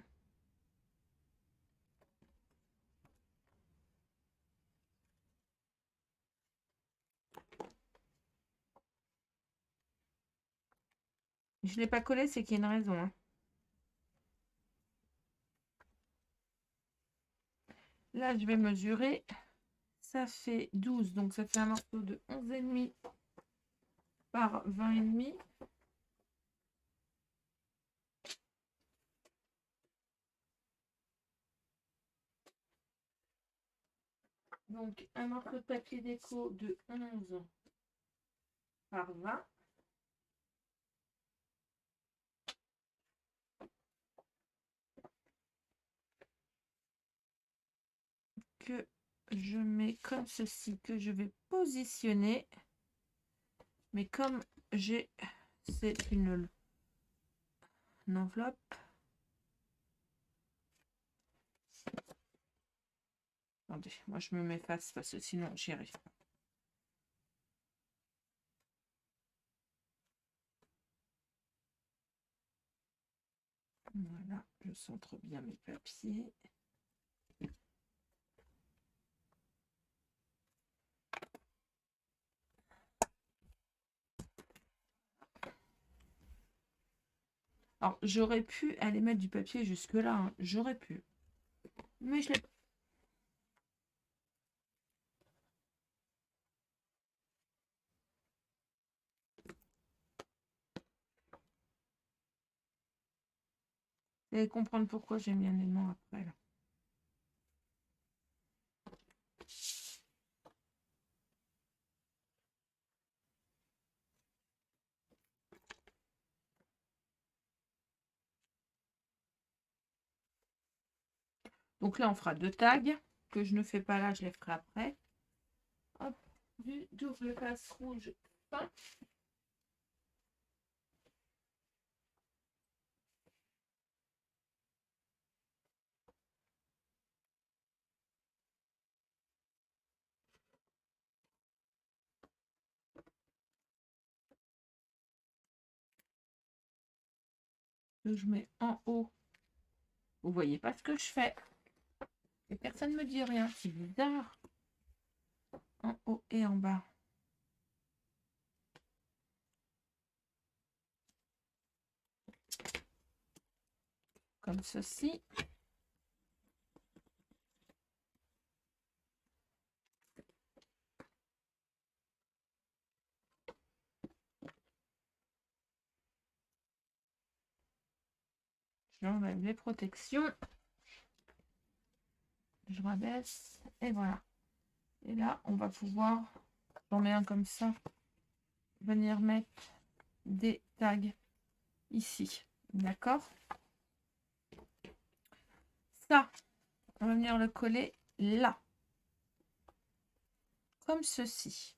Je ne l'ai pas collé, c'est qu'il y a une raison. Hein. Là, je vais mesurer. Ça fait 12, donc ça fait un morceau de 11,5 par 20,5. Donc, un morceau de papier déco de 11 par 20. Que je mets comme ceci, que je vais positionner. Mais comme c'est une enveloppe. Attendez, moi je me m'efface parce que sinon j'y arrive pas. Voilà, je centre bien mes papiers. Alors, j'aurais pu aller mettre du papier jusque-là, hein. J'aurais pu. Mais je l'ai pas. Vous allez comprendre pourquoi j'ai mis un élément après, là. Donc là, on fera 2 tags que je ne fais pas là, je les ferai après. Hop, du double face rouge fin. Que je mets en haut. Vous voyez pas ce que je fais. Et personne ne me dit rien. C'est bizarre. En haut et en bas. Comme ceci. J'enlève les protections. Je rabaisse. Et voilà. Et là, on va pouvoir, j'en mets un comme ça, venir mettre des tags ici. D'accord? Ça, on va venir le coller là. Comme ceci.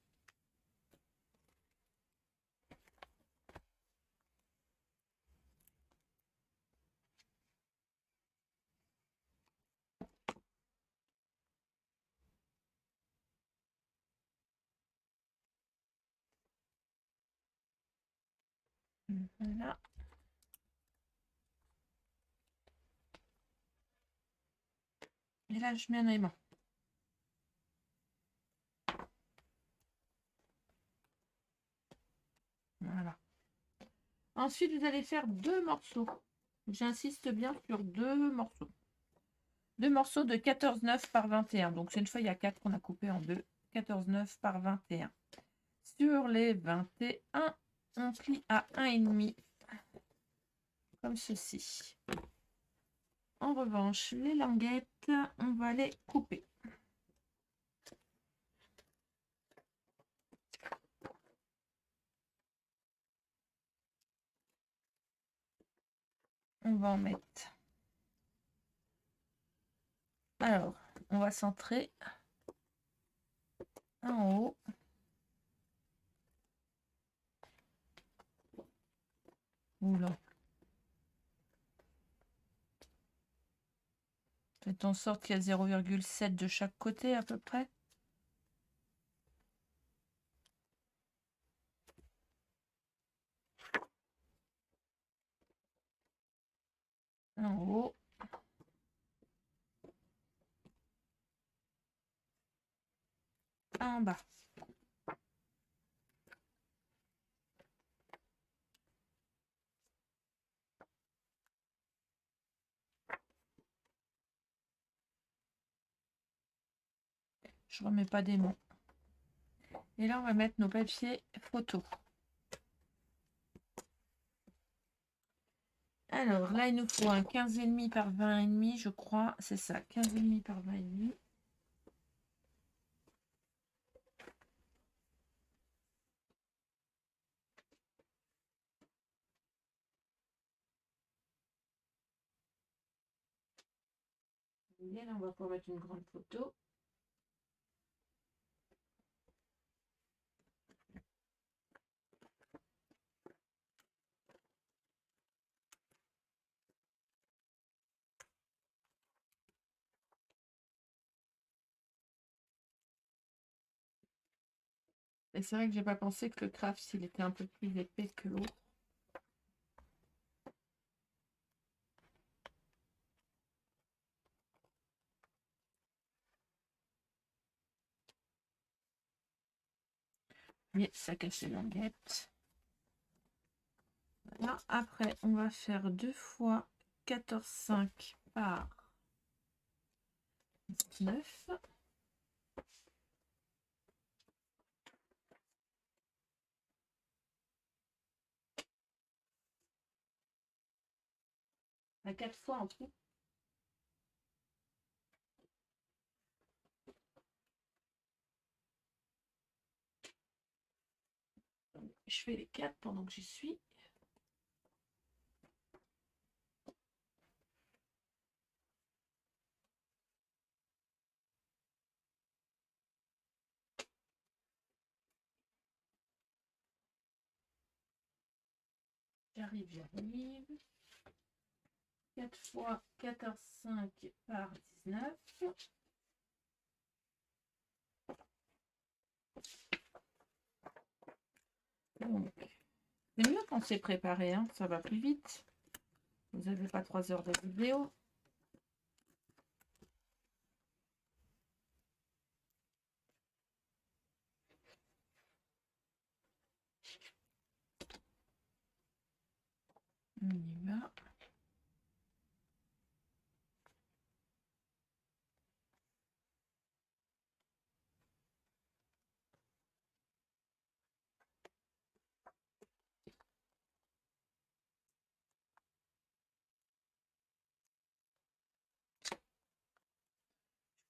Voilà. Et là, je mets un aimant. Voilà. Ensuite, vous allez faire 2 morceaux. J'insiste bien sur 2 morceaux. 2 morceaux de 14,9 par 21. Donc, c'est une feuille à 4 qu'on a coupé en 2. 14,9 par 21. Sur les 21, on plie à 1,5. Comme ceci. En revanche, les languettes, on va les couper. On va en mettre. Alors, on va centrer en haut. Oula. Faites en sorte qu'il y a 0,7 de chaque côté à peu près. En haut. En bas. Je remets pas des mots. Et là, on va mettre nos papiers photos. Alors là, il nous faut un 15,5 par 20,5, je crois. C'est ça, 15,5 par 20,5. Et là, on va pouvoir mettre une grande photo. Et c'est vrai que j'ai pas pensé que le craft, s'il était un peu plus épais que l'autre. Mais ça casse les languettes. Voilà. Après, on va faire 2 fois 14,5 par 9. À 4 fois en tout. Donc, je fais les 4 pendant que j'y suis. J'arrive. 4 fois 14,5 par 19. Donc, c'est mieux quand c'est préparé, hein, ça va plus vite. Vous n'avez pas 3 heures de vidéo. On y va.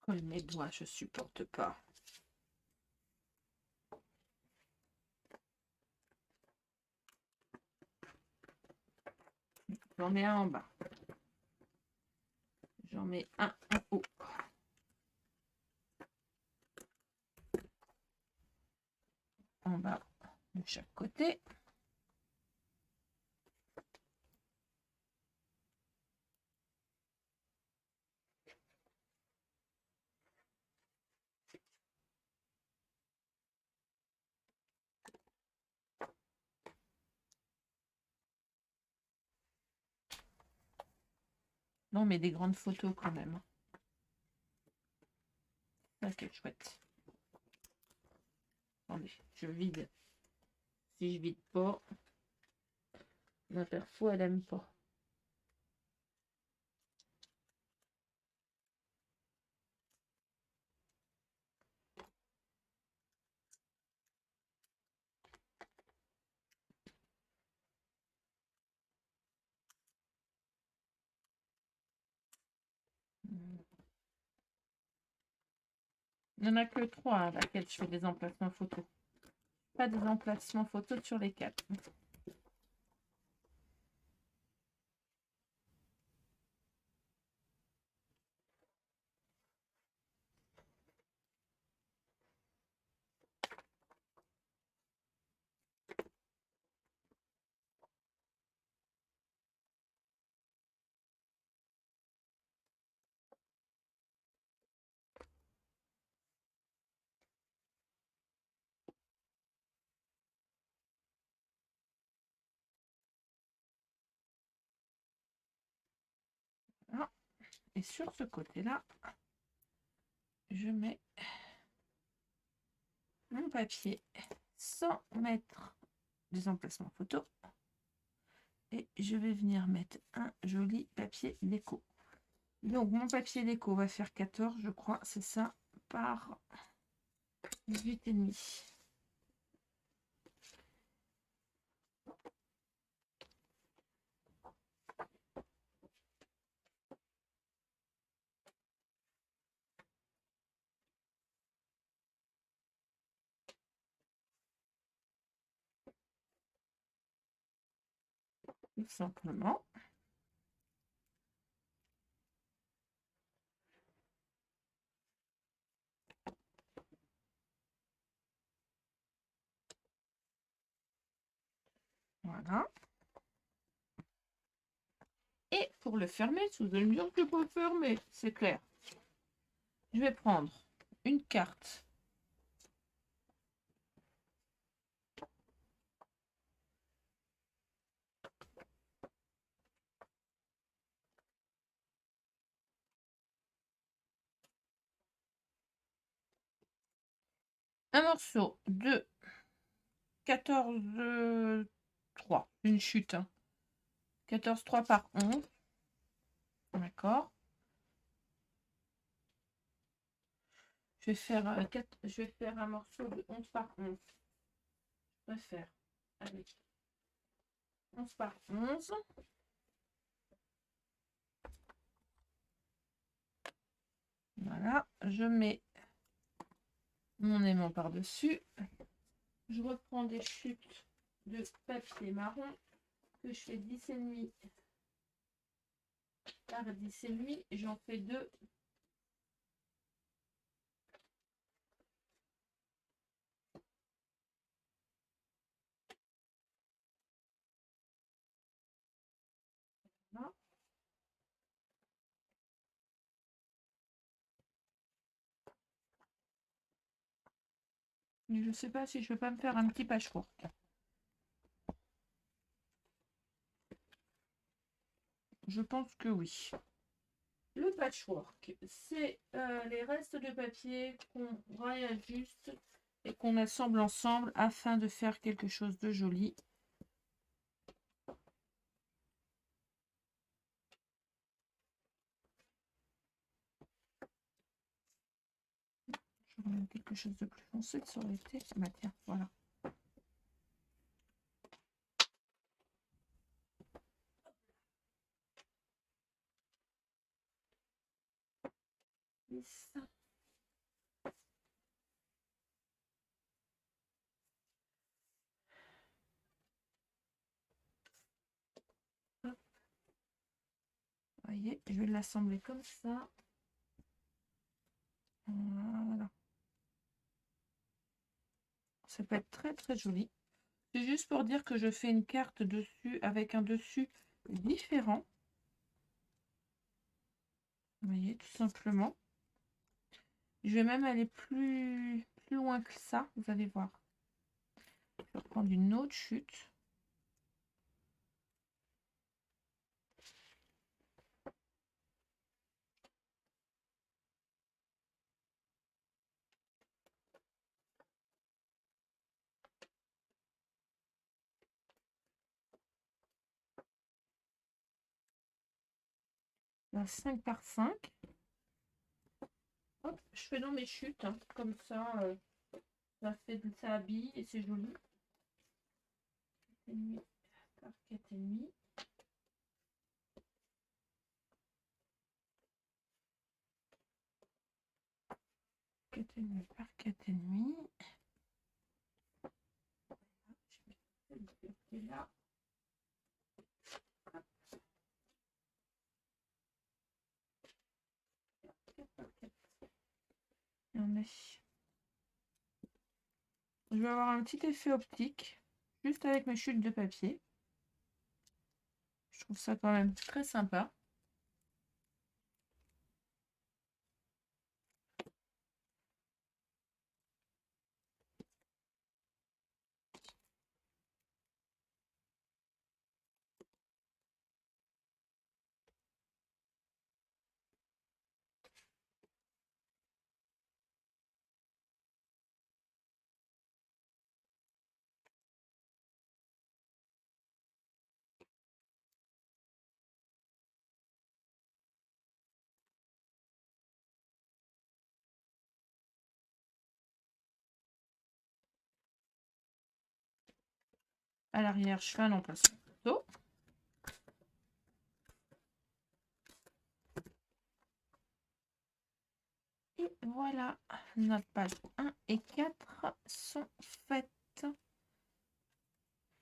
Je colle mes doigts, je supporte pas. J'en mets un en bas. J'en mets un en haut. En bas de chaque côté. Non, mais des grandes photos quand même. Ok, chouette. Attendez, je vide. Si je vide pas, ma perfo, elle aime pas. Il n'y en a que 3 à laquelle je fais des emplacements photos. Pas des emplacements photos sur les 4. Ah, et sur ce côté-là, je mets mon papier sans mettre des emplacements photos. Et je vais venir mettre un joli papier déco. Donc, mon papier déco va faire 14, je crois, c'est ça, par 18,5. tout simplement. Voilà. Et pour le fermer, vous allez me dire que je peux le fermer, c'est clair. Je vais prendre une carte un morceau de 14,3, une chute, hein. 14,3 par 11. D'accord. Je vais faire un morceau de 11 par 11. Je préfère. Allez. 11 par 11. Voilà. Je mets mon aimant par-dessus. Je reprends des chutes de papier marron que je fais 10,5 par 10,5. J'en fais 2. Voilà. Je ne sais pas si je ne vais pas me faire un petit patchwork. Je pense que oui. Le patchwork, c'est les restes de papier qu'on réajuste et qu'on assemble ensemble afin de faire quelque chose de joli. Je remets quelque chose de plus foncé, ça aurait été. Bah tiens, voilà. Ça. Hop. Vous voyez, je vais l'assembler comme ça. Voilà. Ça peut être très très joli. C'est juste pour dire que je fais une carte dessus avec un dessus différent. Vous voyez, tout simplement. Je vais même aller plus loin que ça, vous allez voir. Je vais prendre une autre chute. Un 5 par 5. Hop, je fais dans mes chutes, hein, comme ça, ça habille et c'est joli. 4,5 par 4,5. 4,5 par 4,5. Je vais mettre là. Et on est. Je vais avoir un petit effet optique, juste avec mes chutes de papier. Je trouve ça quand même très sympa. À l'arrière, je fais un emplacement photo. Et voilà, notre page 1 et 4 sont faites.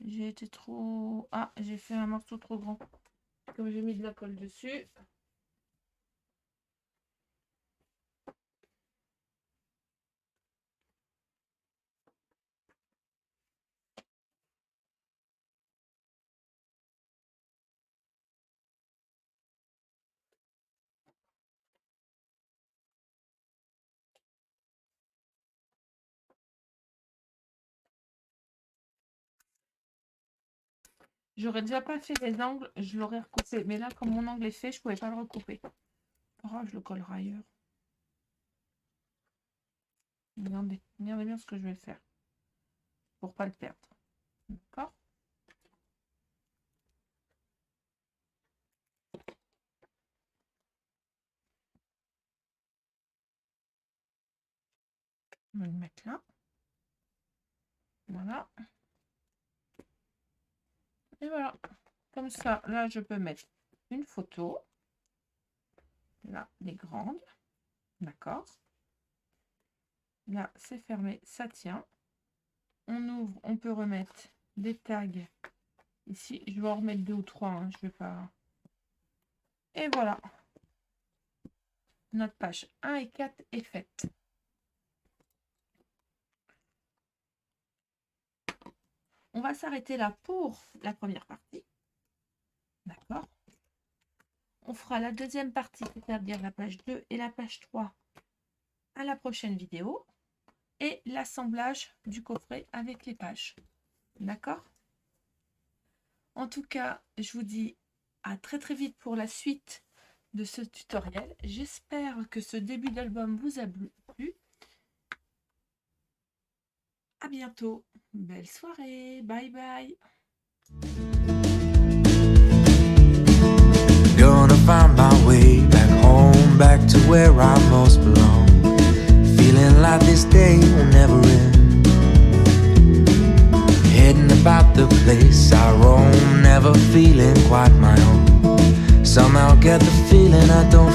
J'ai été trop... Ah, j'ai fait un morceau trop grand. Comme j'ai mis de la colle dessus. J'aurais déjà pas fait les angles, je l'aurais recoupé. Mais là, comme mon angle est fait, je pouvais pas le recouper. Oh, je le collerai ailleurs. Regardez bien ce que je vais faire. Pour pas le perdre. D'accord? On va le mettre là. Voilà. Et voilà. Comme ça, là, je peux mettre une photo. Là, les grandes. D'accord. Là, c'est fermé, ça tient. On ouvre, on peut remettre des tags. Ici, je vais en remettre 2 ou 3. Hein, je vais pas... Et voilà. Notre page 1 et 4 est faite. On va s'arrêter là pour la première partie. D'accord. On fera la deuxième partie, c'est-à-dire la page 2 et la page 3 à la prochaine vidéo. Et l'assemblage du coffret avec les pages. D'accord? En tout cas, je vous dis à très vite pour la suite de ce tutoriel. J'espère que ce début d'album vous a plu. À bientôt. Belle soirée. Bye bye. Gonna find my way back home, back to where I most belong. Feeling like this day will never end. Heading about the place I roam, never feeling quite my own. Somehow get the feeling I don't